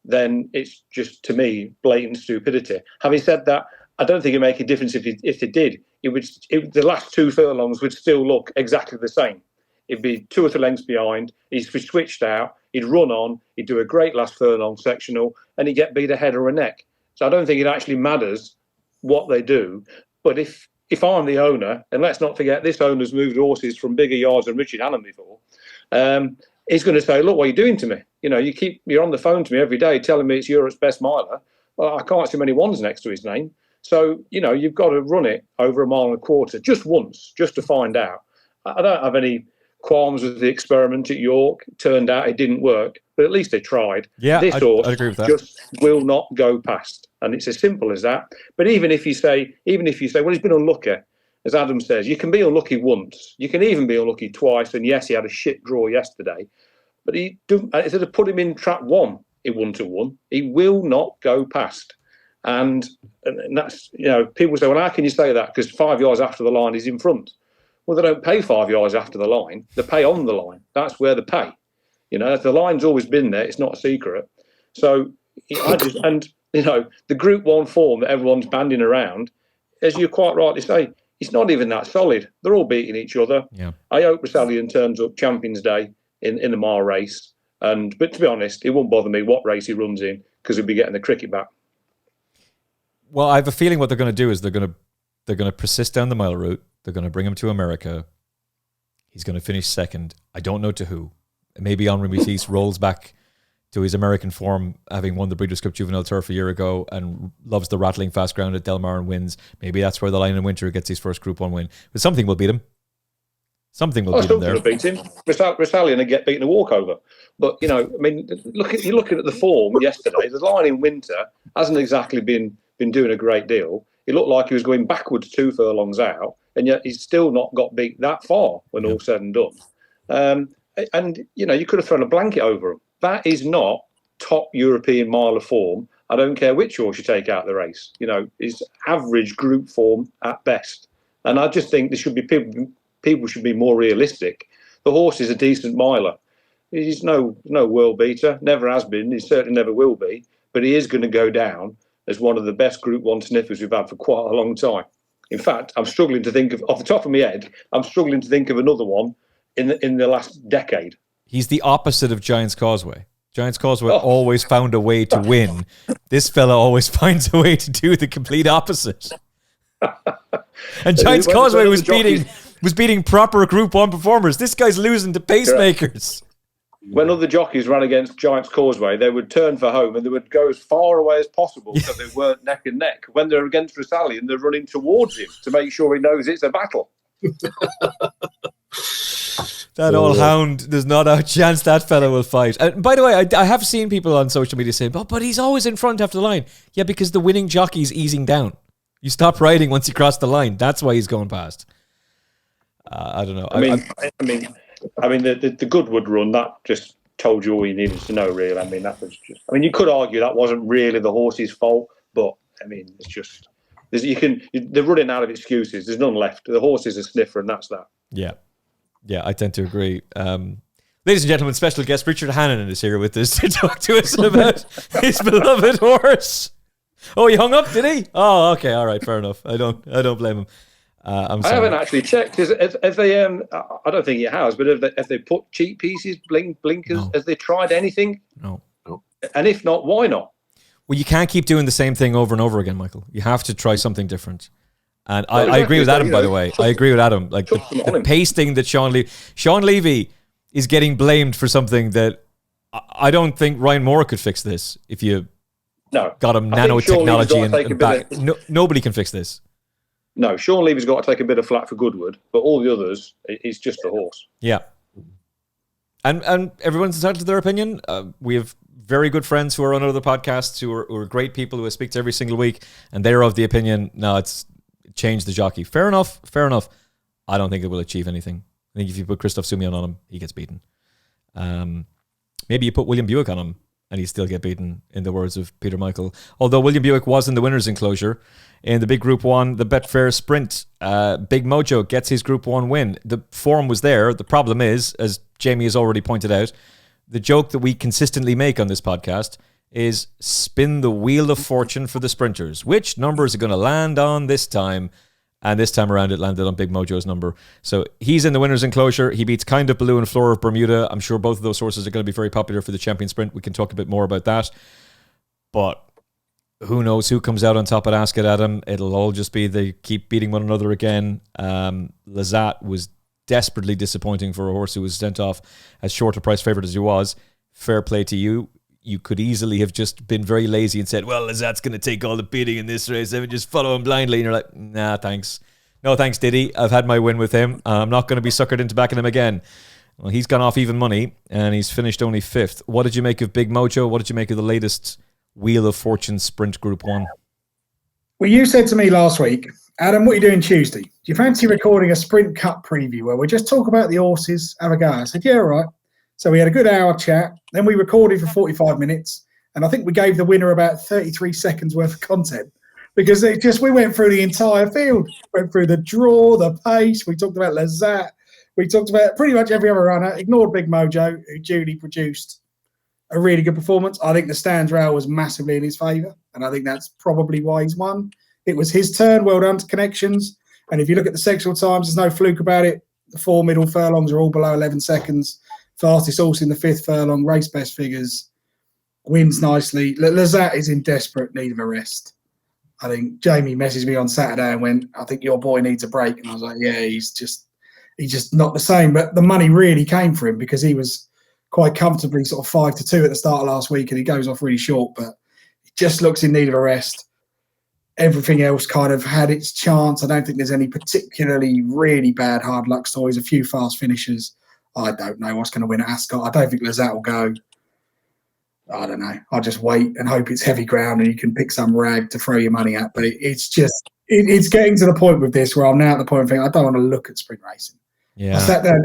S3: then it's just, to me, blatant stupidity. Having said that, I don't think it'd make a difference if they did. The last 2 furlongs would still look exactly the same. It'd be 2 or 3 lengths behind. He'd be switched out. He'd run on. He'd do a great last furlong sectional, and he'd get beat a head or a neck. So I don't think it actually matters what they do. But if I'm the owner, and let's not forget this owner's moved horses from bigger yards than Richard Hannon before, he's going to say, look, what are you doing to me? You know, you're on the phone to me every day telling me it's Europe's best miler. Well, I can't see many ones next to his name. So, you know, you've got to run it over 1.25 miles just once, just to find out. I don't have any qualms with the experiment at York. Turned out it didn't work, but at least they tried.
S2: Yeah,
S3: this horse
S2: I'd agree with that.
S3: Just will not go past, and it's as simple as that. But even if you say, well, he's been unlucky, as Adam says, you can be unlucky once. You can even be unlucky twice. And yes, he had a shit draw yesterday, but instead of put him in trap 1, it 1-1. He will not go past, and that's, you know, people say, well, how can you say that? Because 5 yards after the line he's in front. Well, they don't pay 5 yards after the line. They pay on the line. That's where they pay. You know, the line's always been there. It's not a secret. So, and you know, the Group 1 form that everyone's banding around, as you quite rightly say, it's not even that solid. They're all beating each other.
S2: Yeah.
S3: I hope Rosallion turns up Champions Day in a mile race. But to be honest, it won't bother me what race he runs in, because he'll be getting the cricket back.
S2: Well, I have a feeling what they're going to do is they're going to persist down the mile route. They're going to bring him to America. He's going to finish second. I don't know to who. Maybe Henri Matisse rolls back to his American form, having won the Breeders' Cup Juvenile Turf a year ago, and loves the rattling fast ground at Del Mar and wins. Maybe that's where the Lion in Winter gets his first Group 1 win. But something will beat him. Something will beat him there.
S3: Beat him. Rosallion and get beaten a walkover. But, you know, I mean, you're looking at the form yesterday. The Lion in Winter hasn't exactly been doing a great deal. It looked like he was going backwards 2 furlongs out, and yet he's still not got beat that far when all said and done. And, you know, you could have thrown a blanket over him. That is not top European miler form. I don't care which horse you take out of the race. You know, it's average group form at best. And I just think there should be people should be more realistic. The horse is a decent miler. He's no world beater, never has been. He certainly never will be. But he is going to go down as one of the best Group 1 sniffers we've had for quite a long time. In fact, I'm struggling to think of, off the top of my head, another one in the last decade.
S2: He's the opposite of Giant's Causeway. Giant's Causeway always found a way to win. This fella always finds a way to do the complete opposite. And Giant's Causeway was beating proper Group 1 performers. This guy's losing to pacemakers.
S3: When other jockeys ran against Giant's Causeway, they would turn for home and they would go as far away as possible so they weren't neck and neck. When they're against Rosallion, they're running towards him to make sure he knows it's a battle.
S2: That old hound, there's not a chance that fella will fight. By the way, I have seen people on social media saying, but he's always in front after the line. Yeah, because the winning jockey's easing down. You stop riding once you cross the line. That's why he's going past. I don't know.
S3: I mean, the Goodwood run, that just told you all you needed to know, really. I mean, that was just. I mean, you could argue that wasn't really the horse's fault, but I mean, it's just. They're running out of excuses. There's none left. The horse is a sniffer, and that's that.
S2: Yeah, I tend to agree. Ladies and gentlemen, special guest Richard Hannon is here with us to talk to us about his beloved horse. Oh, he hung up, did he? Oh, okay, all right, fair enough. I don't blame him. I
S3: haven't actually checked. Have they? I don't think it has. But have they put cheek pieces, blinkers? No. Have they tried anything?
S2: No.
S3: And if not, why not?
S2: Well, you can't keep doing the same thing over and over again, Michael. You have to try something different. And I agree with Adam, by the way. I agree with Adam. Like the pasting that Sean Levy is getting blamed for something that I don't think Ryan Moore could fix this. If you got him nanotechnology and back, nobody can fix this.
S3: No, Sean Levy's got to take a bit of flack for Goodwood, but all the others, it's just a horse.
S2: Yeah. And everyone's entitled to their opinion. We have very good friends who are on other podcasts who are great people who I speak to every single week, and they're of the opinion, no, it's change the jockey. Fair enough. I don't think it will achieve anything. I think if you put Christoph Sumion on him, he gets beaten. Maybe you put William Buick on him and he still get beaten, in the words of Peter Michael. Although William Buick was in the winner's enclosure in the big Group 1, the Betfair Sprint. Big Mojo gets his Group 1 win. The form was there. The problem is, as Jamie has already pointed out, the joke that we consistently make on this podcast is spin the wheel of fortune for the sprinters. Which number is it going to land on this time? And this time around, it landed on Big Mojo's number. So he's in the winner's enclosure. He beats Kind of Blue and Floor of Bermuda. I'm sure both of those horses are going to be very popular for the Champion Sprint. We can talk a bit more about that. But who knows who comes out on top at Ascot, Adam? It'll all just be they keep beating one another again. Lazat was desperately disappointing for a horse who was sent off as short a price favourite as he was. Fair play to you. You could easily have just been very lazy and said, well, Lazat's going to take all the beating in this race. I would just follow him blindly. And you're like, nah, thanks. No, thanks, Diddy. I've had my win with him. I'm not going to be suckered into backing him again. Well, he's gone off even money, and he's finished only 5th. What did you make of Big Mojo? What did you make of the latest Wheel of Fortune Sprint Group 1?
S4: Well, you said to me last week, Adam, what are you doing Tuesday? Do you fancy recording a Sprint Cup preview where we just talk about the horses, have a go? I said, yeah, all right. So we had a good hour chat. Then we recorded for 45 minutes. And I think we gave the winner about 33 seconds worth of content because we went through the entire field. Went through the draw, the pace. We talked about Lazat. We talked about pretty much every other runner. Ignored Big Mojo, who duly produced a really good performance. I think the stands rail was massively in his favour. And I think that's probably why he's won. It was his turn. Well done to Connections. And if you look at the sectional times, there's no fluke about it. The 4 middle furlongs are all below 11 seconds. Fastest horse in the 5th furlong, race best figures, wins nicely. Lazat is in desperate need of a rest. I think Jamie messaged me on Saturday and went, I think your boy needs a break. And I was like, yeah, he's just not the same. But the money really came for him because he was quite comfortably sort of 5-2 at the start of last week, and he goes off really short, but he just looks in need of a rest. Everything else kind of had its chance. I don't think there's any particularly really bad hard luck stories. A few fast finishers. I don't know what's going to win at Ascot. I don't think Lazat will go. I don't know. I'll just wait and hope it's heavy ground and you can pick some rag to throw your money at. But it's getting to the point with this where I'm now at the point of thinking I don't want to look at sprint racing.
S2: Yeah.
S4: I sat there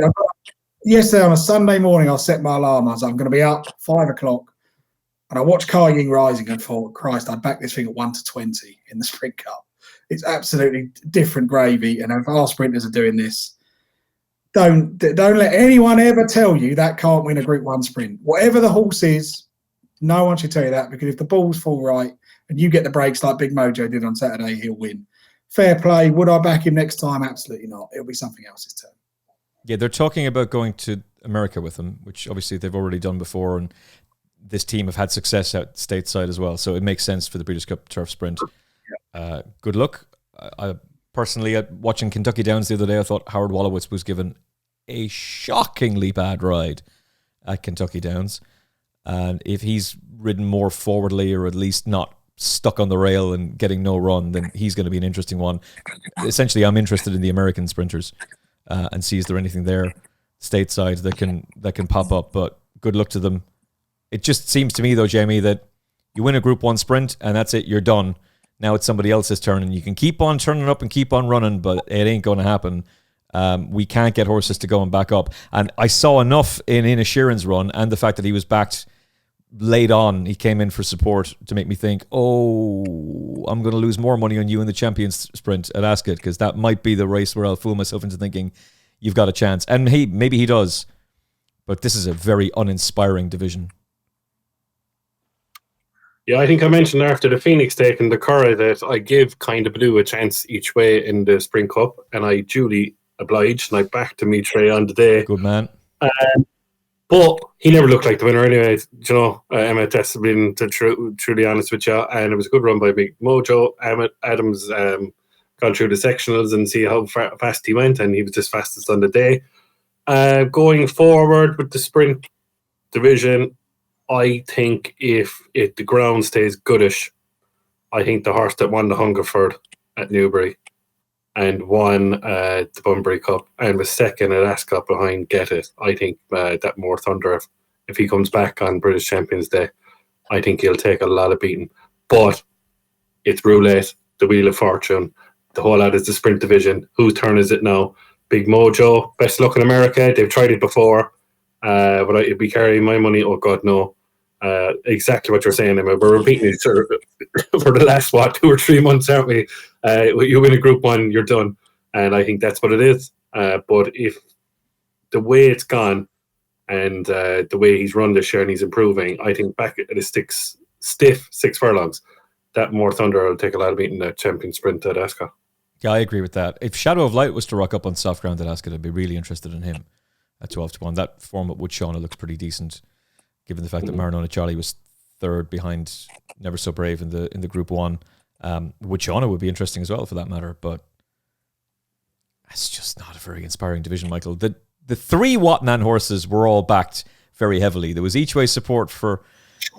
S4: yesterday on a Sunday morning. I set my alarm. I was like, I'm going to be up 5 o'clock. And I watched Kai Ying Rising and thought, Christ, I'd back this thing at 1-20 in the Sprint Cup. It's absolutely different gravy. And if our sprinters are doing this, don't let anyone ever tell you that can't win a Group 1 sprint. Whatever the horse is, no one should tell you that, because if the balls fall right and you get the breaks like Big Mojo did on Saturday, he'll win. Fair play. Would I back him next time? Absolutely not. It'll be something else's turn.
S2: Yeah, they're talking about going to America with him, which obviously they've already done before, and this team have had success out stateside as well, so it makes sense for the British Cup Turf Sprint. Good luck. I personally, watching Kentucky Downs the other day, I thought Howard Wolowitz was given a shockingly bad ride at Kentucky Downs, and if he's ridden more forwardly, or at least not stuck on the rail and getting no run, then he's going to be an interesting one. Essentially, I'm interested in the American sprinters and see is there anything there stateside that can pop up, but good luck to them. It just seems to me, though, Jamie, that you win a Group 1 sprint and that's it, you're done. Now it's somebody else's turn, and you can keep on turning up and keep on running, but it ain't going to happen. We can't get horses to go and back up. And I saw enough in Ina Sheeran's run, and the fact that he was backed late on, he came in for support, to make me think, I'm going to lose more money on you in the Champions Sprint at Ascot, because that might be the race where I'll fool myself into thinking you've got a chance. And maybe he does, but this is a very uninspiring division.
S5: Yeah, I think I mentioned after the Phoenix Stake and the Curra that I give Kind of Blue a chance each way in the Spring Cup, and I duly obliged, and I backed Dimitri on the day.
S2: Good man.
S5: But he never looked like the winner anyway. You know, Emmet has been truly honest with you, and it was a good run by Big Mojo. Adams gone through the sectionals and see how fast he went, and he was just fastest on the day. Going forward with the sprint division, I think if the ground stays goodish, I think the horse that won the Hungerford at Newbury and won the Bunbury Cup and was second at Ascot behind Get It, I think that More Thunder, if he comes back on British Champions Day, I think he'll take a lot of beating. But it's roulette, the Wheel of Fortune, the whole lot is the sprint division. Whose turn is it now? Big Mojo, best luck in America. They've tried it before. But I'd be carrying my money. Oh, God, no. Exactly what you're saying, Emma. We're repeating it for the last, 2 or 3 months, aren't we? You win a Group 1, you're done. And I think that's what it is. But if the way it's gone and the way he's run this year and he's improving, I think back at his stiff 6 furlongs, that More Thunder will take a lot of beating the champion sprint at Ascot.
S2: Yeah, I agree with that. If Shadow of Light was to rock up on soft ground at Ascot, I'd be really interested in him at 12-1. That form at Woodshawna looks pretty decent, given the fact that Marinona Charlie was third behind Never So Brave in the Group 1. Woodshawna would be interesting as well, for that matter, but it's just not a very inspiring division, Michael. The 3 Watnan horses were all backed very heavily. There was each-way support for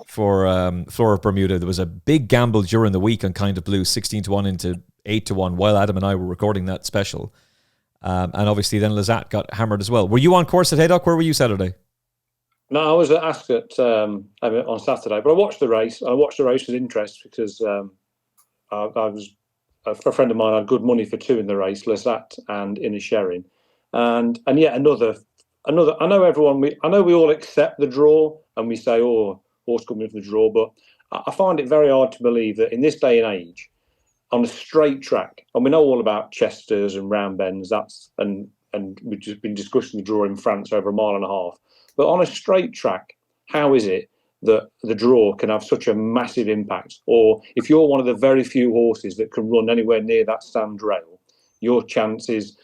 S2: Flora of Bermuda. There was a big gamble during the week on Kind of Blue, 16-1 into 8-1, while Adam and I were recording that special. And obviously then Lazat got hammered as well. Were you on course at Haydock? Where were you Saturday?
S3: No, I was at Ascot on Saturday, but I watched the race. I watched the race with interest because I was a friend of mine had good money for 2 in the race, Lazat and Inisherin, and yet another. I know everyone. I know we all accept the draw and we say, "Oh, horse coming in for the draw," but I find it very hard to believe that in this day and age, on a straight track, and we know all about Chesters and round bends. And we've just been discussing the draw in France over 1.5 miles. But on a straight track, how is it that the draw can have such a massive impact? Or if you're one of the very few horses that can run anywhere near that stand rail, your chances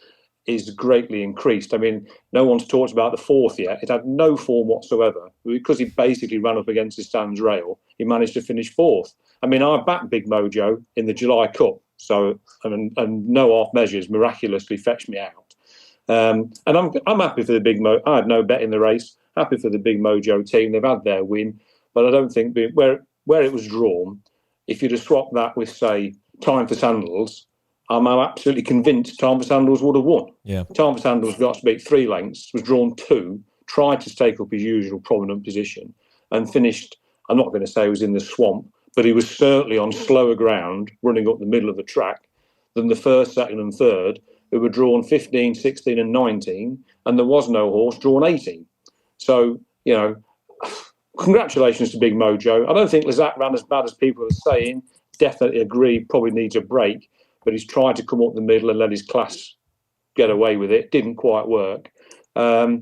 S3: is greatly increased. I mean, no one's talked about the 4th yet. It had no form whatsoever. Because he basically ran up against the stands rail, he managed to finish 4th. I mean, I backed Big Mojo in the July Cup, so and no half measures miraculously fetched me out. And I'm happy for the Big Mo. I had no bet in the race, happy for the Big Mojo team. They've had their win, but I don't think where it was drawn, if you'd have swapped that with, say, Time for Sandals, I'm absolutely convinced Time for Sandals would have won.
S2: Yeah.
S3: Time for Sandals got to beat 3 lengths, was drawn 2, tried to take up his usual prominent position, and finished, I'm not going to say he was in the swamp, but he was certainly on slower ground, running up the middle of the track, than the first, second and third, who were drawn 15, 16 and 19, and there was no horse drawn 18. So, congratulations to Big Mojo. I don't think Lizak ran as bad as people are saying. Definitely agree, probably needs a break, but he's tried to come up the middle and let his class get away with it. Didn't quite work. They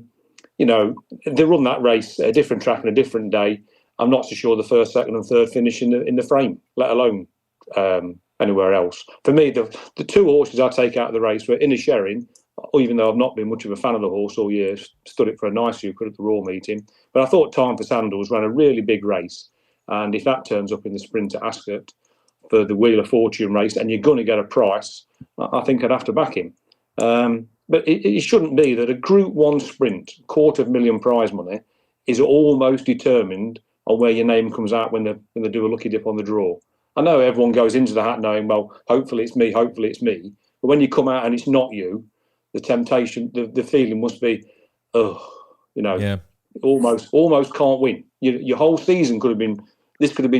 S3: run that race at a different track on a different day. I'm not so sure the first, second and third finish in the frame, let alone anywhere else. For me, the 2 horses I take out of the race were Inisherin, even though I've not been much of a fan of the horse all year, stood it for a nice euchre at the Raw meeting. But I thought Time for Sandals ran a really big race. And if that turns up in the sprint at Ascot for the Wheel of Fortune race and you're going to get a price, I think I'd have to back him. But it shouldn't be that a Group 1 sprint, $250,000 prize money, is almost determined on where your name comes out when they do a lucky dip on the draw. I know everyone goes into the hat knowing, well, hopefully it's me. But when you come out and it's not you, the temptation, the feeling must be, almost can't win. Your whole season could have been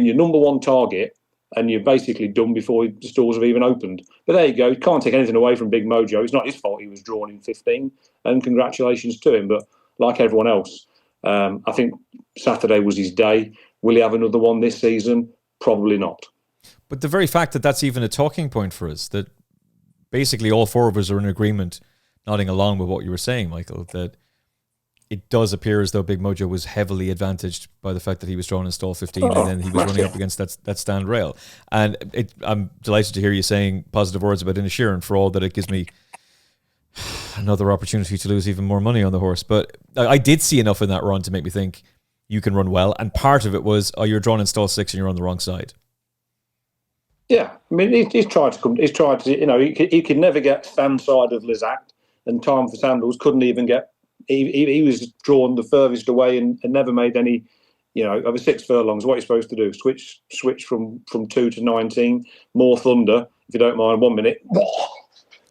S3: your number 1 target, and you're basically done before the stores have even opened. But there you go. You can't take anything away from Big Mojo. It's not his fault he was drawn in 15, and congratulations to him. But like everyone else, I think Saturday was his day. Will he have another one this season? Probably not.
S2: But the very fact that that's even a talking point for us, that basically all 4 of us are in agreement, nodding along with what you were saying, Michael, that it does appear as though Big Mojo was heavily advantaged by the fact that he was drawn in stall 15 and then he was running up against that stand rail. And I'm delighted to hear you saying positive words about Inisherin, for all that it gives me another opportunity to lose even more money on the horse. But I did see enough in that run to make me think you can run well. And part of it was, you're drawn in stall 6 and you're on the wrong side.
S3: Yeah, I mean, he's tried to, he could never get stand side of Lizak, and Time for Sandals couldn't even get, he was drawn the furthest away and never made any, over 6 furlongs. What are you supposed to do? Switch from 2 to 19, more thunder, if you don't mind, 1 minute.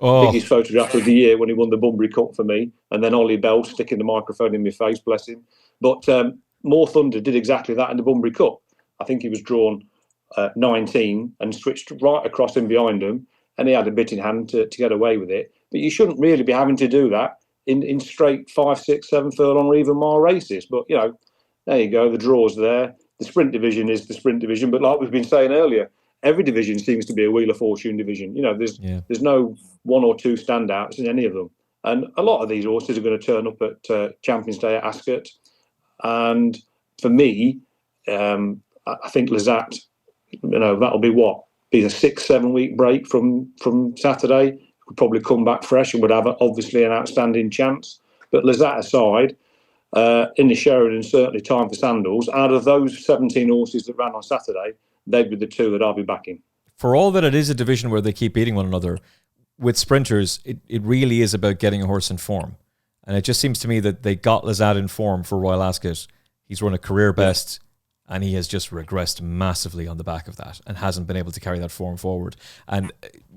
S3: Biggest photograph of the year when he won the Bunbury Cup for me, and then Ollie Bell sticking the microphone in my face, bless him. But More Thunder did exactly that in the Bunbury Cup. I think he was drawn 19 and switched right across him behind him, and he had a bit in hand to get away with it. But you shouldn't really be having to do that in straight 5, 6, 7 furlong or even mile races. But, there you go, the draw's there. The sprint division is the sprint division, but like we've been saying earlier, every division seems to be a Wheel of Fortune division. There's no 1 or 2 standouts in any of them. And a lot of these horses are going to turn up at Champions Day at Ascot. And for me, I think Lizak, that'll be a 6-7 week break from Saturday. Could probably come back fresh and would have obviously an outstanding chance. But Lizak aside, Inisherin and certainly Time for Sandals, out of those 17 horses that ran on Saturday, they'd be the 2 that I'll be backing. For all that it is a division where they keep beating one another, with sprinters, it really is about getting a horse in form. And it just seems to me that they got Lizak in form for Royal Ascot. He's run a career best, and he has just regressed massively on the back of that and hasn't been able to carry that form forward. And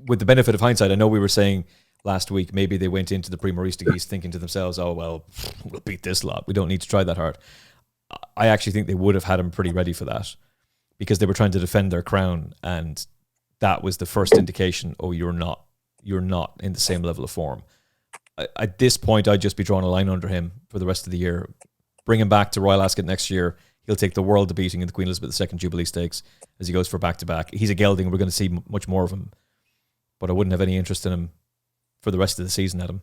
S3: with the benefit of hindsight, I know we were saying last week, maybe they went into the Prix Maurice de Guise thinking to themselves, oh, well, we'll beat this lot. We don't need to try that hard. I actually think they would have had him pretty ready for that, because they were trying to defend their crown, and that was the first indication, oh, you're not in the same level of form. At this point, I'd just be drawing a line under him for the rest of the year. Bring him back to Royal Ascot next year. He'll take the world to beating in the Queen Elizabeth II Jubilee Stakes as he goes for back-to-back. He's a gelding. We're going to see much more of him. But I wouldn't have any interest in him for the rest of the season, Adam.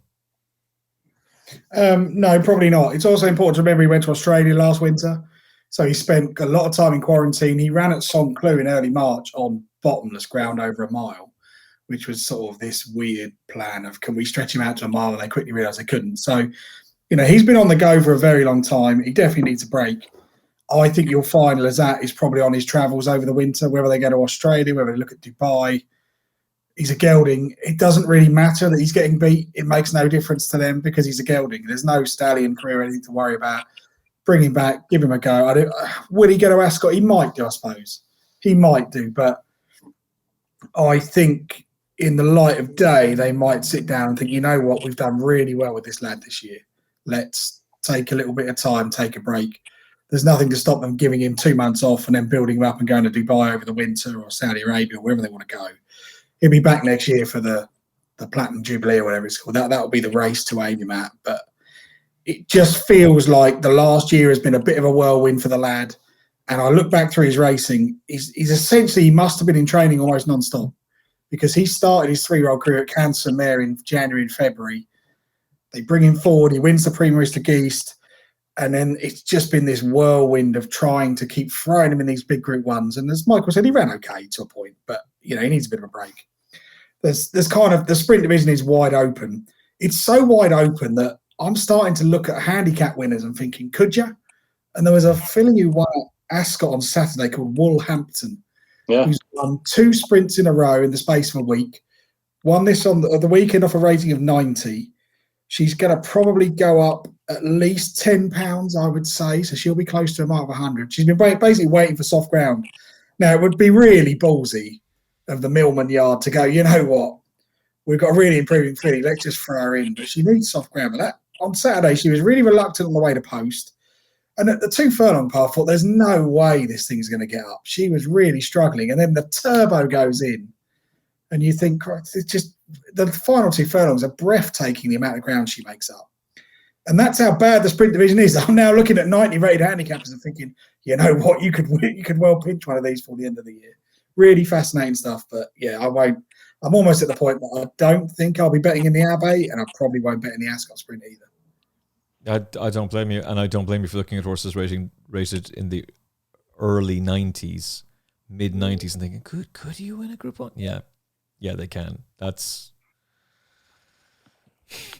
S4: No, probably not. It's also important to remember he went to Australia last winter. So he spent a lot of time in quarantine. He ran at St. Cloud in early March on bottomless ground over a mile, which was sort of this weird plan of, can we stretch him out to a mile? And they quickly realised they couldn't. So, he's been on the go for a very long time. He definitely needs a break. I think you'll find Lizak is probably on his travels over the winter, whether they go to Australia, whether they look at Dubai. He's a gelding. It doesn't really matter that he's getting beat. It makes no difference to them because he's a gelding. There's no stallion career or anything to worry about. bring him back, give him a go. Will he go to Ascot? He might do, I suppose. He might do, but I think in the light of day, they might sit down and think, you know what, we've done really well with this lad this year. Let's take a little bit of time, take a break. There's nothing to stop them giving him 2 months off and then building him up and going to Dubai over the winter or Saudi Arabia or wherever they want to go. He'll be back next year for the Platinum Jubilee or whatever it's called. That'll be the race to aim him at. But it just feels like the last year has been a bit of a whirlwind for the lad. And I look back through his racing, he's essentially, he must have been in training almost non-stop, because he started his 3-year-old career at Cannes-sur-Mer in January and February. They bring him forward, he wins the Prix de Geest, and then it's just been this whirlwind of trying to keep throwing him in these big Group 1s. And as Michael said, he ran okay to a point, but he needs a bit of a break. There's kind of, the sprint division is wide open. It's so wide open that I'm starting to look at handicap winners and thinking, could you? And there was a filly who won at Ascot on Saturday called Woolhampton, who's won 2 sprints in a row in the space of a week. Won this on the weekend off a rating of 90. She's going to probably go up at least £10, I would say. So she'll be close to a mark of 100. She's been basically waiting for soft ground. Now, it would be really ballsy of the Millman Yard to go, you know what? We've got a really improving filly. Let's just throw her in. But she needs soft ground. But that, on Saturday, she was really reluctant on the way to post. And at the 2 furlong par, I thought, there's no way this thing's going to get up. She was really struggling. And then the turbo goes in. And you think, it's just, the final 2 furlongs are breathtaking, the amount of ground she makes up. And that's how bad the sprint division is. I'm now looking at 90 rated handicappers and thinking, you know what, you could well pinch one of these for the end of the year. Really fascinating stuff. But yeah, I won't. I'm almost at the point that I don't think I'll be betting in the Abbey, and I probably won't bet in the Ascot Sprint either.
S2: I don't blame you, and I don't blame you for looking at horses rated in the early 90s, mid 90s, and thinking, could you win a Group 1? Yeah, they can. Are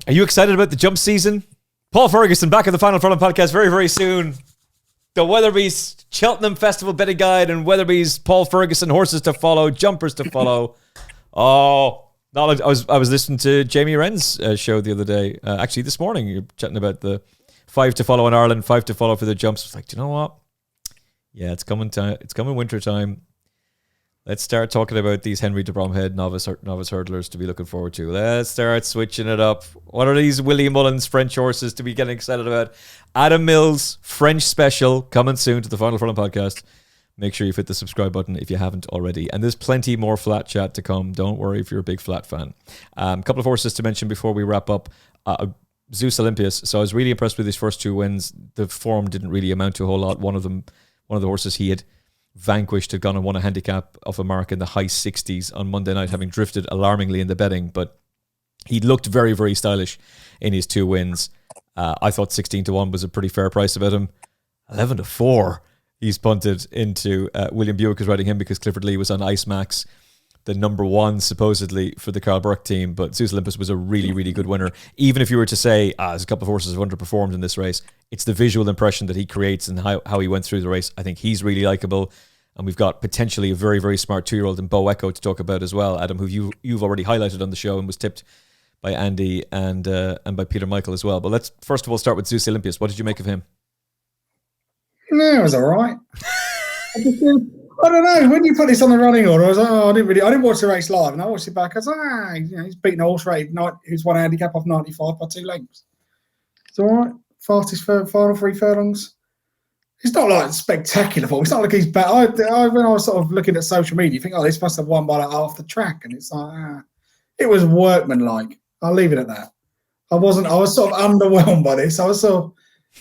S2: you excited about the jump season? Paul Ferguson back on the Final Furlong podcast very, very soon. The Weatherby's Cheltenham Festival betting guide and Weatherby's Paul Ferguson horses to follow, jumpers to follow. Oh, no, I was listening to Jamie Wrenn's show the other day. Actually, this morning, you're chatting about the 5 to follow in Ireland, 5 to follow for the jumps. I was like, do you know what? Yeah, it's coming time. It's coming winter time. Let's start talking about these Henry de Bromhead novice hurdlers to be looking forward to. Let's start switching it up. What are these Willie Mullins French horses to be getting excited about? Adam Mills French special coming soon to the Final Furlong podcast. Make sure you hit the subscribe button if you haven't already. And there's plenty more flat chat to come. Don't worry if you're a big flat fan. A couple of horses to mention before we wrap up. Zeus Olympius. So I was really impressed with his first 2 wins. The form didn't really amount to a whole lot. One of the horses he had vanquished had gone and won a handicap of a mark in the high 60s on Monday night, having drifted alarmingly in the betting. But he looked very, very stylish in his 2 wins. I thought 16-1 was a pretty fair price about him. 11-4. He's punted into William Buick is riding him because Clifford Lee was on Ice Max, the number 1 supposedly for the Carl Burke team. But Zeus Olympus was a really, really good winner. Even if you were to say, there's a couple of horses have underperformed in this race, it's the visual impression that he creates and how he went through the race. I think he's really likeable. And we've got potentially a very, very smart 2-year-old in Bo Echo to talk about as well, Adam, who you've already highlighted on the show and was tipped by Andy and by Peter Michael as well. But let's first of all start with Zeus Olympius. What did you make of him?
S4: No, it was all right. I don't know. When you put this on the running order, I was like, I didn't watch the race live, and I watched it back. I was like, he's beaten a horse rated who's won a handicap of 95 by 2 lengths. It's all right. Fastest final 3 furlongs. It's not like spectacular form. It's not like he's bad. When I was sort of looking at social media, you think, this must have won by like half the track, and it's like, it was workmanlike. I'll leave it at that. I was sort of underwhelmed by this. I was sort of,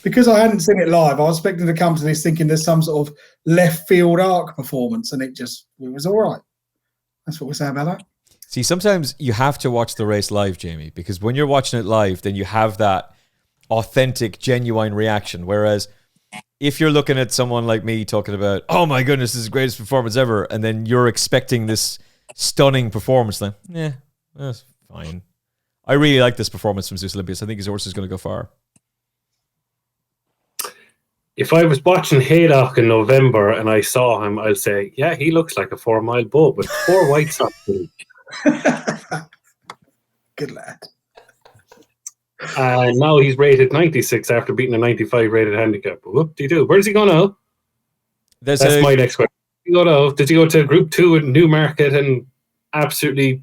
S4: because I hadn't seen it live, I was expecting to come to this thinking there's some sort of left field arc performance, and it was all right. That's what we say about that.
S2: See, sometimes you have to watch the race live, Jamie, because when you're watching it live, then you have that authentic, genuine reaction. Whereas if you're looking at someone like me talking about, oh my goodness, this is the greatest performance ever, and then you're expecting this stunning performance, then, that's fine. I really like this performance from Zeus Olympius. I think his horse is going to go far.
S5: If I was watching Haydock in November and I saw him, I'd say, yeah, he looks like a 4-mile bull with 4 white socks.
S4: Good lad.
S5: And now he's rated 96 after beating a 95 rated handicap. Whoop-de-doo. Where's he going now? That's my next question. Does he go to Group 2 in Newmarket and absolutely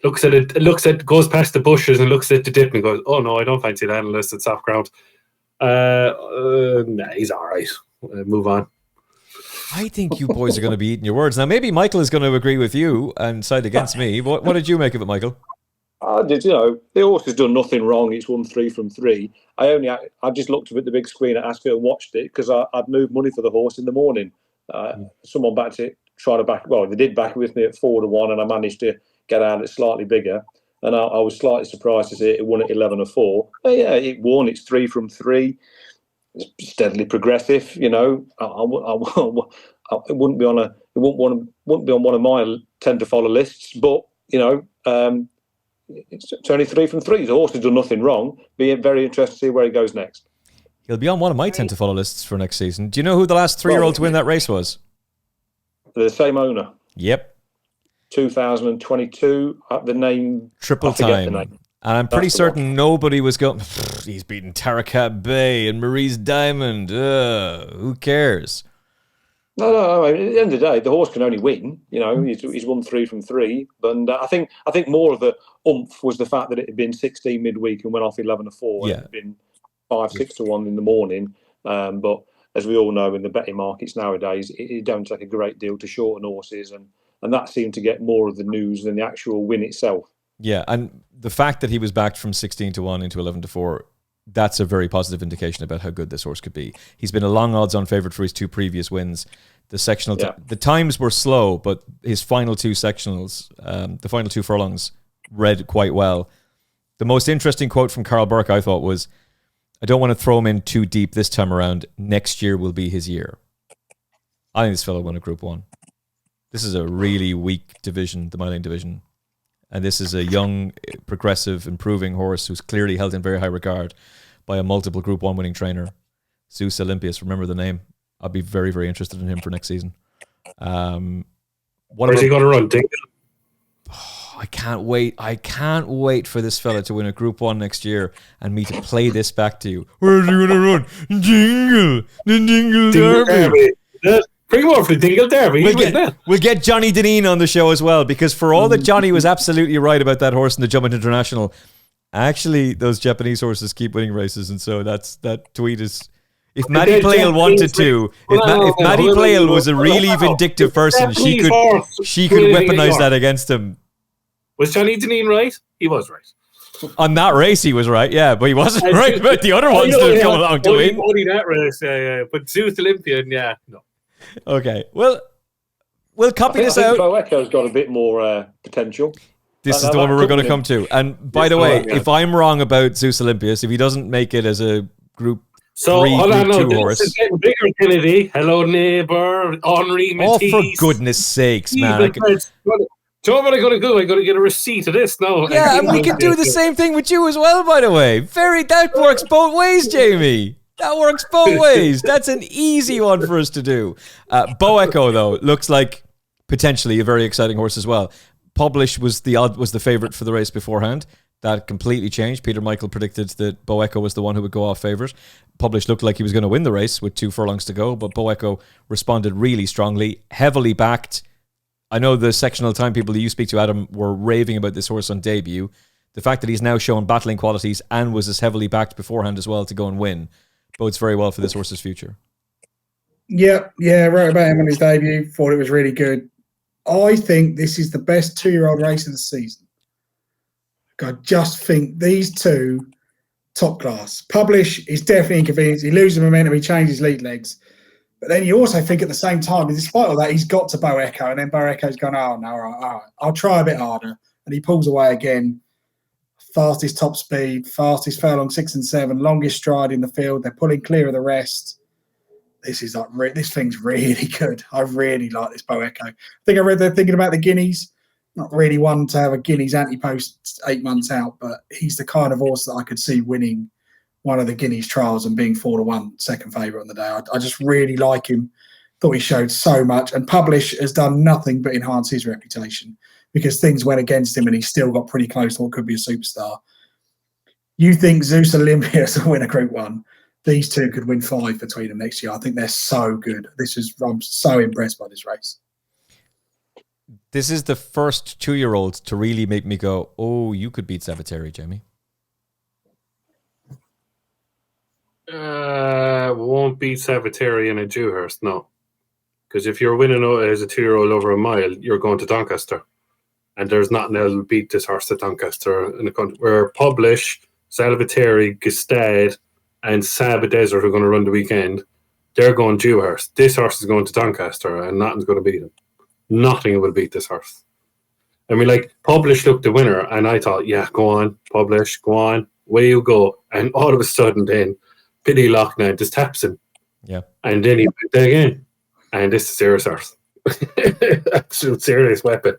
S5: goes past the bushes and looks at the dip and goes, oh no, I don't fancy that unless it's soft ground. Nah, he's all right. Move on.
S2: I think you boys are going to be eating your words. Now, maybe Michael is going to agree with you and side against me. What did you make of it, Michael?
S3: The horse has done nothing wrong. It's won 3 from 3. I just looked up at the big screen at Ascot and watched it because I'd moved money for the horse in the morning. Someone backed it, they did back it with me at 4-1, and I managed to get out it slightly bigger. And I was slightly surprised to see it won at 11-4. Yeah, it won. It's 3 from 3. It's steadily progressive. It wouldn't be on one of my tend to follow lists, but it's only 3 from 3. The horse has done nothing wrong. Be very interested to see where he goes next.
S2: He'll be on one of my tend to follow lists for next season. Do you know who the last 3-year-old to win that race was?
S3: The same owner.
S2: Yep.
S3: 2022. The name
S2: Triple Time. And I'm pretty certain nobody was going. He's beaten Tarakat Bay and Marie's Diamond. Who cares?
S3: No. At the end of the day, the horse can only win. He's won 3 from 3. And I think more of the oomph was the fact that it had been 16 midweek and went off 11-4.
S2: Yeah.
S3: It had been 5-6-1 in the morning. But as we all know, in the betting markets nowadays, it don't take a great deal to shorten horses, and that seemed to get more of the news than the actual win itself.
S2: Yeah, and the fact that he was backed from 16-1 into 11-4, that's a very positive indication about how good this horse could be. He's been a long odds-on favourite for his 2 previous wins. The sectional, the times were slow, but his final 2 sectionals, the final 2 furlongs, read quite well. The most interesting quote from Carl Burke, I thought, was, I don't want to throw him in too deep this time around. Next year will be his year. I think this fellow won a Group 1. This is a really weak division, the Mile division. And this is a young, progressive, improving horse who's clearly held in very high regard by a multiple Group 1 winning trainer. Zeus Olympius, remember the name. I'll be very, very interested in him for next season.
S5: Where's he going to run? Dingle?
S2: I can't wait. I can't wait for this fella to win a Group 1 next year and me to play this back to you. Where's he going to run? Dingle. The Dingle Derby.
S5: Bring him over for the Dingle Derby.
S2: We'll get Johnny Deneen on the show as well, because for all that Johnny was absolutely right about that horse in the Jumping International, actually those Japanese horses keep winning races, and so that tweet is... If Maddie Playle wanted to, if Maddie Playle was a really vindictive person, she could weaponize that against him.
S5: Was Johnny Deneen right? He was right.
S2: On that race, he was right, yeah, but he wasn't right about the other ones that have come along to win.
S5: Only that race, yeah. But Zeus Olympian, no.
S2: Okay, well, we'll copy this out.
S3: Boeco's got a bit more potential.
S2: This is the one we're going to come to. And by the way, if I'm wrong about Zeus Olympius, if he doesn't make it as a Group 3, Group 2 horse.
S5: This is getting bigger, Kennedy. Hello, neighbour. Henri Matisse.
S2: Oh, for goodness sakes, man.
S5: So what am I going to do? I'm going to get a receipt of this now.
S2: Yeah, and we can do the same thing with you as well, by the way. That works both ways, Jamie. That works both ways. That's an easy one for us to do. Boeco, though, looks like potentially a very exciting horse as well. Publish was the favourite for the race beforehand. That completely changed. Peter Michael predicted that Boeco was the one who would go off favourite. Publish looked like he was going to win the race with 2 furlongs to go, but Boeco responded really strongly, heavily backed. I know the sectional time people that you speak to, Adam, were raving about this horse on debut. The fact that he's now shown battling qualities and was as heavily backed beforehand as well to go and win bodes very well for this horse's future.
S4: Yeah, wrote about him on his debut, thought it was really good. I think this is the best 2-year-old race of the season. I just think these 2, top class. Publish is definitely inconvenienced. He loses momentum, he changes lead legs. But then you also think at the same time, despite all that, he's got to Boeco, and then Boeco's gone, oh, no, all right, I'll try a bit harder. And he pulls away again. Fastest top speed, fastest furlong 6 and 7, longest stride in the field. They're pulling clear of the rest. This thing's really good. I really like this Boeco. I think I read they're thinking about the Guineas. Not really one to have a Guineas anti-post 8 months out, but he's the kind of horse that I could see winning one of the Guineas trials and being 4-1 second favourite on the day. I just really like him. Thought he showed so much, and Publish has done nothing but enhance his reputation because things went against him and he still got pretty close to what could be a superstar. You think Zeus Olympias will win a Group 1? These two could win 5 between them next year. I think they're so good. I'm so impressed by this race.
S2: This is the first 2-year-old to really make me go, oh, you could beat Saviteri, Jamie.
S5: Won't beat Saviteri in a Dewhurst, no. Because if you're winning as a 2-year-old over a mile, you're going to Doncaster. And there's nothing that'll beat this horse at Doncaster in the country. Where Publish, Salvateri, Gestad, and Saba Desert are going to run the weekend. They're going Dewhurst. This horse is going to Doncaster, and nothing's going to beat him. Nothing will beat this horse. I mean, like, Publish looked the winner, and I thought, yeah, go on, Publish, go on, way you go. And all of a sudden, then, Pity Loughnane just taps him.
S2: Yeah.
S5: And then he went there again. And this is serious horse. Absolute serious weapon.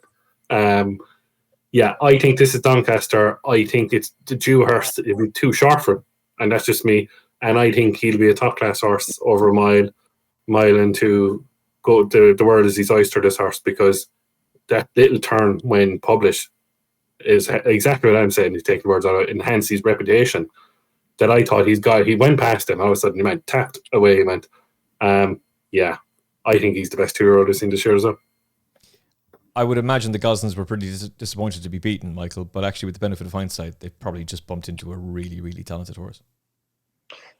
S5: Yeah, I think this is Doncaster. I think it's the Dewhurst. It'll be too short for him. And that's just me. And I think he'll be a top-class horse over a mile and two. Go the world is his oyster, this horse, because that little turn when Publish is exactly what I'm saying. He's taking words out, enhance his reputation. That I thought he went past him. All of a sudden, he went tapped away. He went, yeah, I think he's the best 2-year-old I've seen this year as well.
S2: I would imagine the Goslins were pretty disappointed to be beaten, Michael, but actually with the benefit of hindsight, they probably just bumped into a really, really talented horse.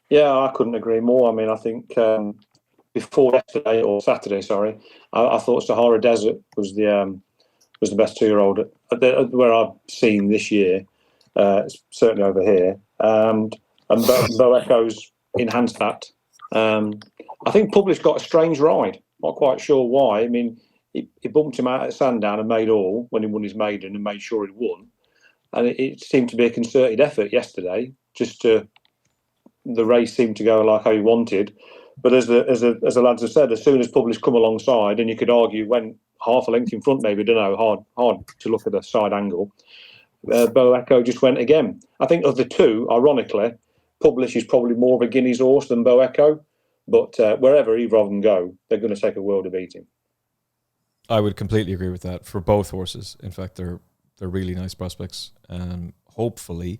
S3: Yeah, I couldn't agree more. I mean, I think before yesterday or Saturday, sorry, I thought Sahara Desert was the best 2-year-old where I've seen this year, certainly over here, and Bo Echo's enhanced that. I think Publish got a strange ride. Not quite sure why. I mean, he bumped him out at Sandown and made all when he won his maiden and made sure he won. And it seemed to be a concerted effort yesterday. The race seemed to go like how he wanted. But as the lads have said, as soon as Publish come alongside, and you could argue went half a length in front, maybe, I don't know, hard to look at a side angle. Bo Echo just went again. I think of the two, ironically, Publish is probably more of a Guineas horse than Bo Echo. But wherever either of them go, they're going to take a world of beating.
S2: I would completely agree with that for both horses. In fact, they're really nice prospects. Hopefully,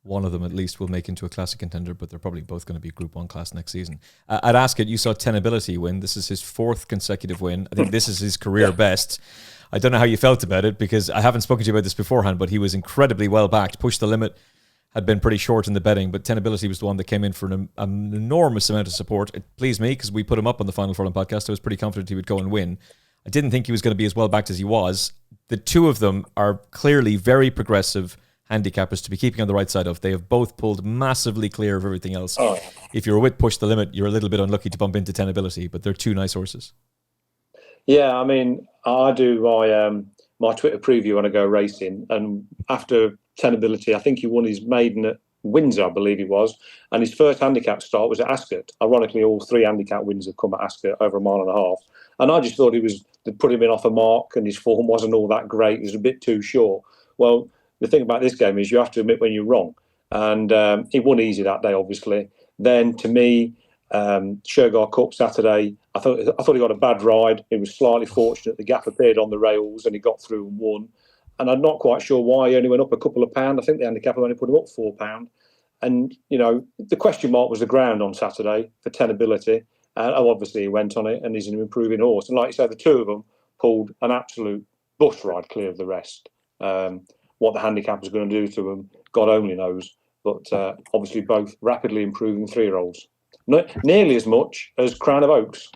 S2: one of them at least will make into a classic contender, but they're probably both going to be Group 1 class next season. At Ascot, you saw Tenability win. This is his 4th consecutive win. I think this is his career best. I don't know how you felt about it because I haven't spoken to you about this beforehand, but he was incredibly well backed. Pushed the limit, had been pretty short in the betting, but Tenability was the one that came in for an enormous amount of support. It pleased me because we put him up on the Final Furlong podcast. I was pretty confident he would go and win. I didn't think he was going to be as well backed as he was. The two of them are clearly very progressive handicappers to be keeping on the right side of. They have both pulled massively clear of everything else. Oh. If you're with Push the Limit, you're a little bit unlucky to bump into Tenability, but they're two nice horses.
S3: Yeah, I mean, I do my Twitter preview when I go racing, and after Tenability, I think he won his maiden at Windsor, I believe it was, and his first handicap start was at Ascot. Ironically, all 3 handicap wins have come at Ascot over 1.5 miles. And I just thought they put him in off a mark and his form wasn't all that great. It was a bit too short. Well, the thing about this game is you have to admit when you're wrong. And he won easy that day, obviously. Then, to me, Shergar Cup Saturday, I thought he got a bad ride. He was slightly fortunate. The gap appeared on the rails and he got through and won. And I'm not quite sure why he only went up a couple of pounds. I think the handicap only put him up £4. And, you know, the question mark was the ground on Saturday for Tenability. Obviously, he went on it and he's an improving horse. And like you say, the two of them pulled an absolute bus ride clear of the rest. What the handicap was going to do to them, God only knows. But obviously, both rapidly improving 3-year-olds. Nearly as much as Crown of Oaks.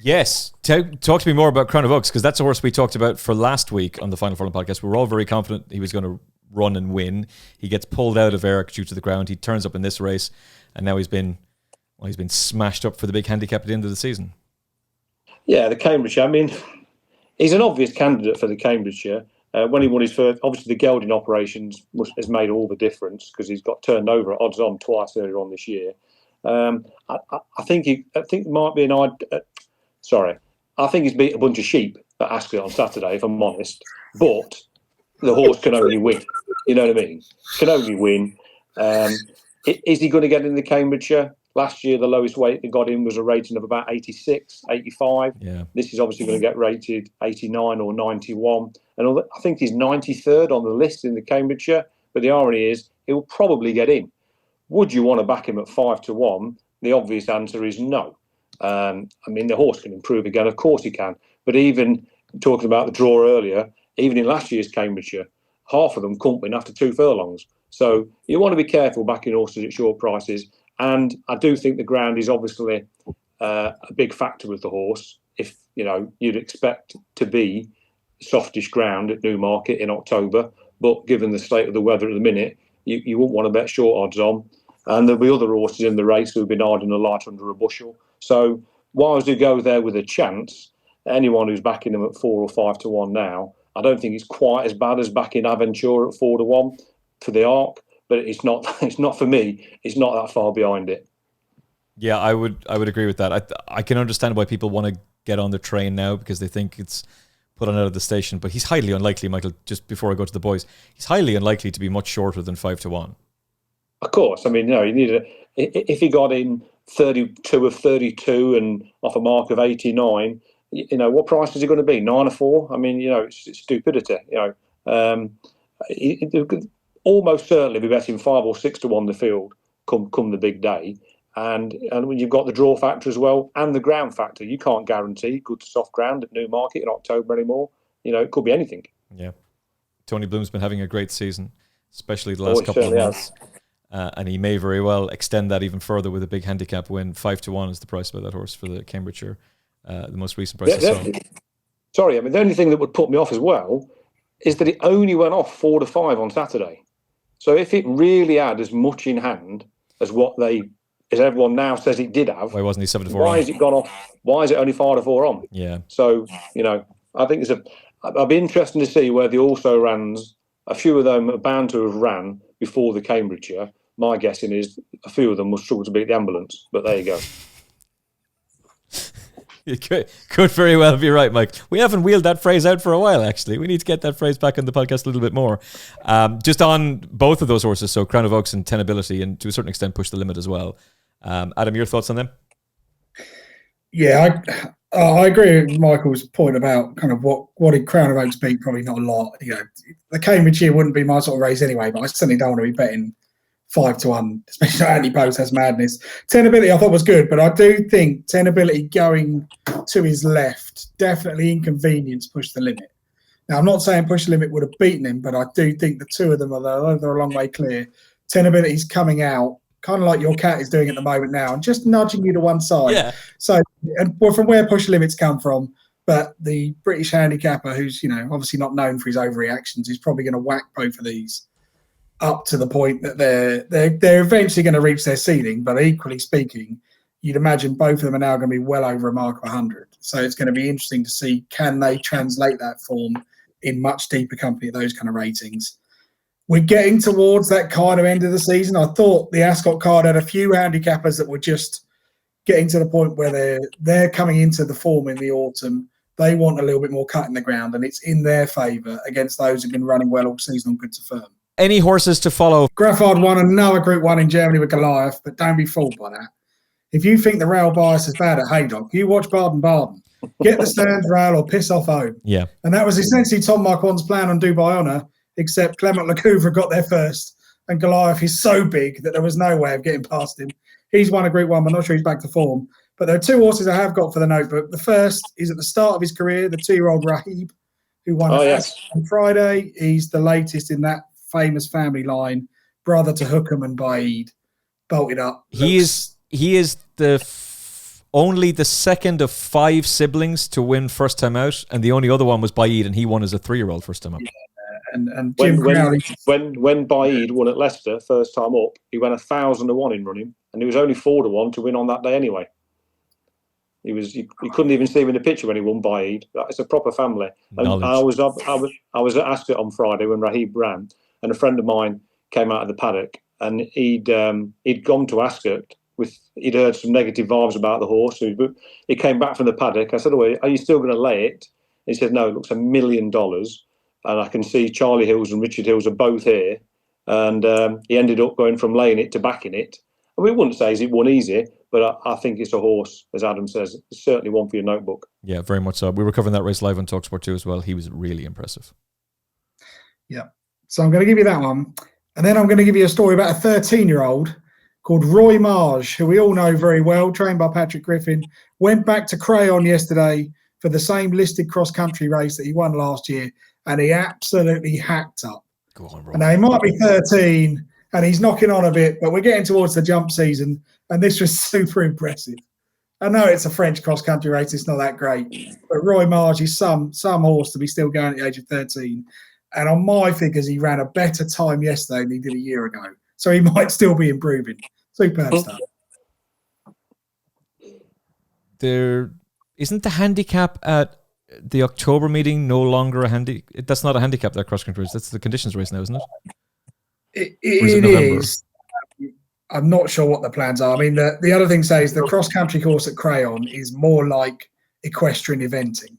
S2: Yes. Talk to me more about Crown of Oaks, because that's a horse we talked about for last week on the Final Furlong podcast. We were all very confident he was going to run and win. He gets pulled out of Eric due to the ground. He turns up in this race, and now he's been smashed up for the big handicap at the end of the season. Yeah,
S3: the Cambridgeshire. I mean, he's an obvious candidate for the Cambridgeshire. When he won his first, obviously the gelding operations has made all the difference because he's got turned over at odds on twice earlier on this year. I think it might be an odd. I think he's beat a bunch of sheep at Ascot on Saturday, if I'm honest. But the horse can only win. You know what I mean? Can only win. Is he going to get in the Cambridgeshire? Last year, the lowest weight they got in was a rating of about 86, 85.
S2: Yeah.
S3: This is obviously going to get rated 89 or 91. And I think he's 93rd on the list in the Cambridgeshire. But the irony is, he'll probably get in. Would you want to back him at 5-1? The obvious answer is no. I mean, the horse can improve again. Of course he can. But even talking about the draw earlier, even in last year's Cambridgeshire, half of them couldn't win after 2 furlongs. So you want to be careful backing horses at short prices. And I do think the ground is obviously a big factor with the horse. If, you'd expect to be softish ground at Newmarket in October, but given the state of the weather at the minute, you wouldn't want to bet short odds on. And there'll be other horses in the race who've been hiding a light under a bushel. So whilst you go there with a chance, anyone who's backing them at 4 or 5-1 now, I don't think it's quite as bad as backing Aventure at 4-1 for the Arc, but it's not. It's not for me. It's not that far behind it.
S2: Yeah, I would agree with that. I can understand why people want to get on the train now because they think it's put on out of the station. But he's highly unlikely, Michael. Just before I go to the boys, he's highly unlikely to be much shorter than 5-1.
S3: Of course, I mean, you need if he got in 32 of 32 and off a mark of 89, what price is he going to be? 9 or 4? I mean, it's stupidity. He could almost certainly be betting 5 or 6-1 the field come the big day. And when you've got the draw factor as well and the ground factor, you can't guarantee good to soft ground at Newmarket in October anymore. It could be anything. Yeah.
S2: Tony Bloom's been having a great season, especially the last couple of months. And he may very well extend that even further with a big handicap win. 5-1 is the price by that horse for the Cambridgeshire, the most recent price I saw.
S3: Sorry, I mean, the only thing that would put me off as well is that it only went off 4-5 on Saturday. So if it really had as much in hand as as everyone now says it did have,
S2: why wasn't he 7-4?
S3: Why has it gone off? Why is it only 5-4 on?
S2: Yeah.
S3: So I think I'd be interested to see where the also rans. A few of them are bound to have ran before the Cambridgeshire. My guessing is a few of them will struggle to beat the ambulance, but there you go.
S2: You could very well be right, Mike. We haven't wheeled that phrase out for a while, actually. We need to get that phrase back on the podcast a little bit more. Just on both of those horses, so Crown of Oaks and Tenability, and to a certain extent Push the Limit as well. Adam, your thoughts on them?
S4: Yeah, I agree with Michael's point about kind of what did Crown of Oaks beat? Probably not a lot. The Cambridgeshire wouldn't be my sort of race anyway, but I certainly don't want to be betting 5-1, especially anti-post. That's madness. Tenability I thought was good, but I do think Tenability going to his left definitely inconvenienced Push the Limit. Now, I'm not saying Push the Limit would have beaten him, but I do think the two of them, although they're a long way clear, Tenability's coming out kind of like your cat is doing at the moment now and just nudging you to one side.
S2: Yeah.
S4: So, and from where Push the Limit's come from, but the British handicapper, who's obviously not known for his overreactions, is probably going to whack both of these up to the point that they're eventually going to reach their ceiling. But equally speaking, you'd imagine both of them are now going to be well over a mark of 100. So it's going to be interesting to see, can they translate that form in much deeper company at those kind of ratings? We're getting towards that kind of end of the season. I thought the Ascot card had a few handicappers that were just getting to the point where they're coming into the form in the autumn. They want a little bit more cut in the ground, and it's in their favour against those who've been running well all season on good to firm.
S2: Any horses to follow?
S4: Graffard won another Group 1 in Germany with Goliath, but don't be fooled by that. If you think the rail bias is bad at Haydock, you watch Baden-Baden. Get the stands rail or piss off home.
S2: Yeah.
S3: And that was essentially Tom Marquand's plan on Dubai Honour, except Clement Lecouvre got there first, and Goliath is so big that there was no way of getting past him. He's won a Group 1, but I'm not sure he's back to form. But there are two horses I have got for the notebook. The first is at the start of his career, the 2-year-old Rahib, who won on Friday. He's the latest in that famous family line, brother to Hookham and Baid, bolted up.
S2: He is only the second of 5 siblings to win first time out, and the only other one was Baid, and he won as a 3-year-old first time up.
S3: Yeah. And Jim when Baid won at Leicester first time up, he went 1,000-1 in running, and he was only 4-1 to win on that day anyway. You couldn't even see him in the picture when he won Baid. It's a proper family. And I was at Ascot on Friday when Rahib ran, and a friend of mine came out of the paddock, and he'd gone to Ascot he'd heard some negative vibes about the horse. So he came back from the paddock. I said, "Oh, are you still going to lay it?" He said, "No, it looks $1 million, and I can see Charlie Hills and Richard Hills are both here." And he ended up going from laying it to backing it. And we wouldn't say it won easy, but I think it's a horse, as Adam says, it's certainly one for your notebook.
S2: Yeah, very much so. We were covering that race live on TalkSport 2 as well. He was really impressive.
S4: Yeah. So I'm going to give you that one. And then I'm going to give you a story about a 13-year-old called Roy Marge, who we all know very well, trained by Patrick Griffin, went back to Crayon yesterday for the same listed cross-country race that he won last year, and he absolutely hacked up.
S2: Go on, Roy.
S4: And now he might be 13, and he's knocking on a bit, but we're getting towards the jump season, and this was super impressive. I know it's a French cross-country race, it's not that great, but Roy Marge is some horse to be still going at the age of 13. And on my figures, he ran a better time yesterday than he did a year ago. So he might still be improving. Superb stuff.
S2: There isn't the handicap at the October meeting no longer a handicap. That's not a handicap, that cross-country race. That's the conditions race now, isn't it?
S4: It is. I'm not sure what the plans are. I mean, the other thing says the cross-country course at Crayon is more like equestrian eventing.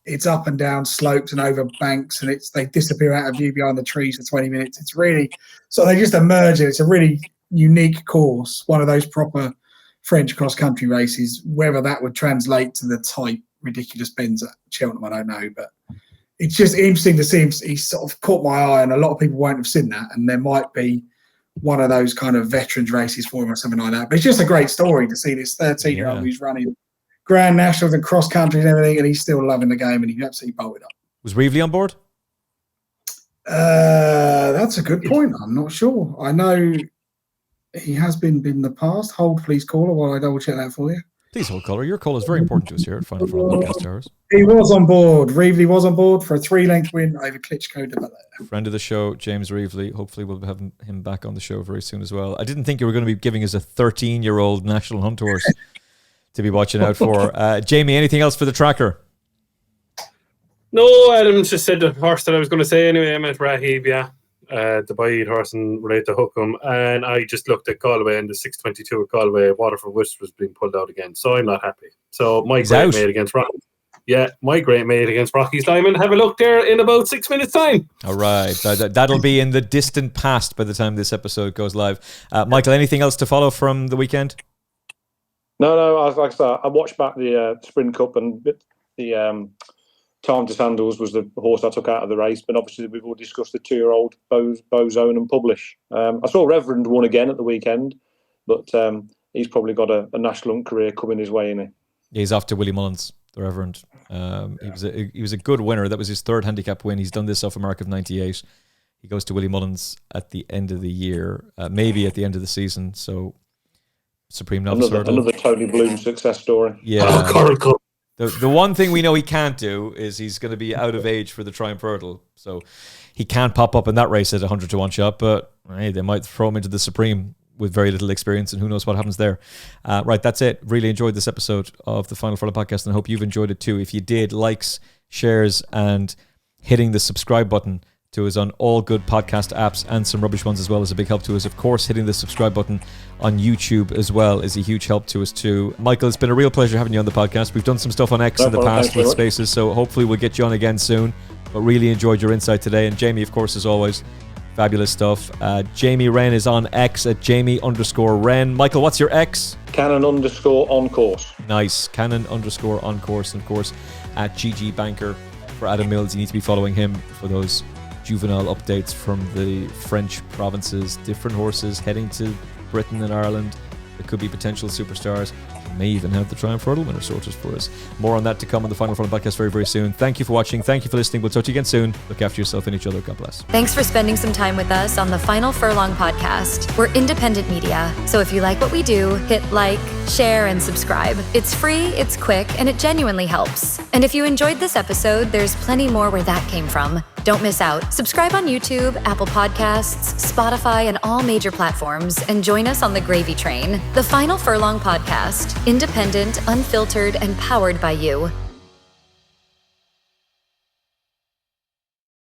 S4: It's up and down slopes and over banks, and they disappear out of view behind the trees for 20 minutes. It's really, so they just emerge. It's a really unique course, one of those proper French cross-country races. Whether that would translate to the tight, ridiculous bends at Cheltenham, I don't know. But it's just interesting to see him. He sort of caught my eye, and a lot of people won't have seen that. And there might be one of those kind of veterans races for him or something like that. But it's just a great story to see this 13-year-old who's running Grand Nationals and cross country and everything, and he's still loving the game, and he absolutely bolted up.
S2: Was Reevely on board?
S4: That's a good point. I'm not sure. I know he has been in the past. Hold, please, caller, while I double check that for you.
S2: Please hold, caller. Your call is very important to us here at Final Four Podcast Hours.
S4: He was on board. Reevely was on board for a 3-length win over Klitschko de Belair.
S2: Friend of the show, James Reevely. Hopefully we'll have him back on the show very soon as well. I didn't think you were going to be giving us a 13-year-old national hunt horse to be watching out for. Jamie, anything else for the tracker?
S5: No, Adam just said the horse that I was going to say anyway. Emmet Rahib, the Bide horse and relate to Hookham. And I just looked at Galway, and the 622 at Galway, Waterford West was being pulled out again. So I'm not happy. So my great mate against Rocky. Yeah, my great mate against Rocky's Diamond. Have a look there in about 6 minutes' time. All right.
S2: That'll be in the distant past by the time this episode goes live. Michael, anything else to follow from the weekend?
S3: No. I watched back the Sprint Cup, and the Time to Sandals was the horse I took out of the race. But obviously, we've all discussed the 2-year-old Bozone and Publish. I saw Reverend won again at the weekend, but he's probably got a national hunt career coming his way, isn't he?
S2: He's off to Willie Mullins, the Reverend. He was a good winner. That was his third handicap win. He's done this off a mark of 98. He goes to Willie Mullins at the end of the year, maybe at the end of the season. So. Supreme Novice Hurdle.
S3: Another Tony Bloom success story.
S2: Yeah. The one thing we know he can't do is he's going to be out of age for the Triumph Hurdle. So he can't pop up in that race at 100 to 1 shot, but hey, they might throw him into the Supreme with very little experience, and who knows what happens there. Right, that's it. Really enjoyed this episode of the Final Furlong podcast, and I hope you've enjoyed it too. If you did, likes, shares, and hitting the subscribe button to us on all good podcast apps, and some rubbish ones as well, is a big help to us. Of course, hitting the subscribe button on YouTube as well is a huge help to us too. Michael, it's been a real pleasure having you on the podcast. We've done some stuff on X in the past with Spaces, so hopefully we'll get you on again soon. But really enjoyed your insight today. And Jamie, of course, as always, fabulous stuff. Jamie Wrenn is on X at Jamie_Wrenn. Michael, what's your X?
S3: Cannon_on course.
S2: Nice. Cannon_on course. And of course, at GG Banker for Adam Mills. You need to be following him for those juvenile updates from the French provinces, different horses heading to Britain and Ireland. There could be potential superstars. We may even have the Triumph Hurdle winner sorted for us. More on that to come on the Final Furlong podcast very, very soon. Thank you for watching. Thank you for listening. We'll talk to you again soon. Look after yourself and each other. God bless.
S7: Thanks for spending some time with us on the Final Furlong podcast. We're independent media, so if you like what we do, hit like, share, and subscribe. It's free, it's quick, and it genuinely helps. And if you enjoyed this episode, there's plenty more where that came from. Don't miss out. Subscribe on YouTube, Apple Podcasts, Spotify, and all major platforms, and join us on the gravy train. The Final Furlong podcast, independent, unfiltered, and powered by you.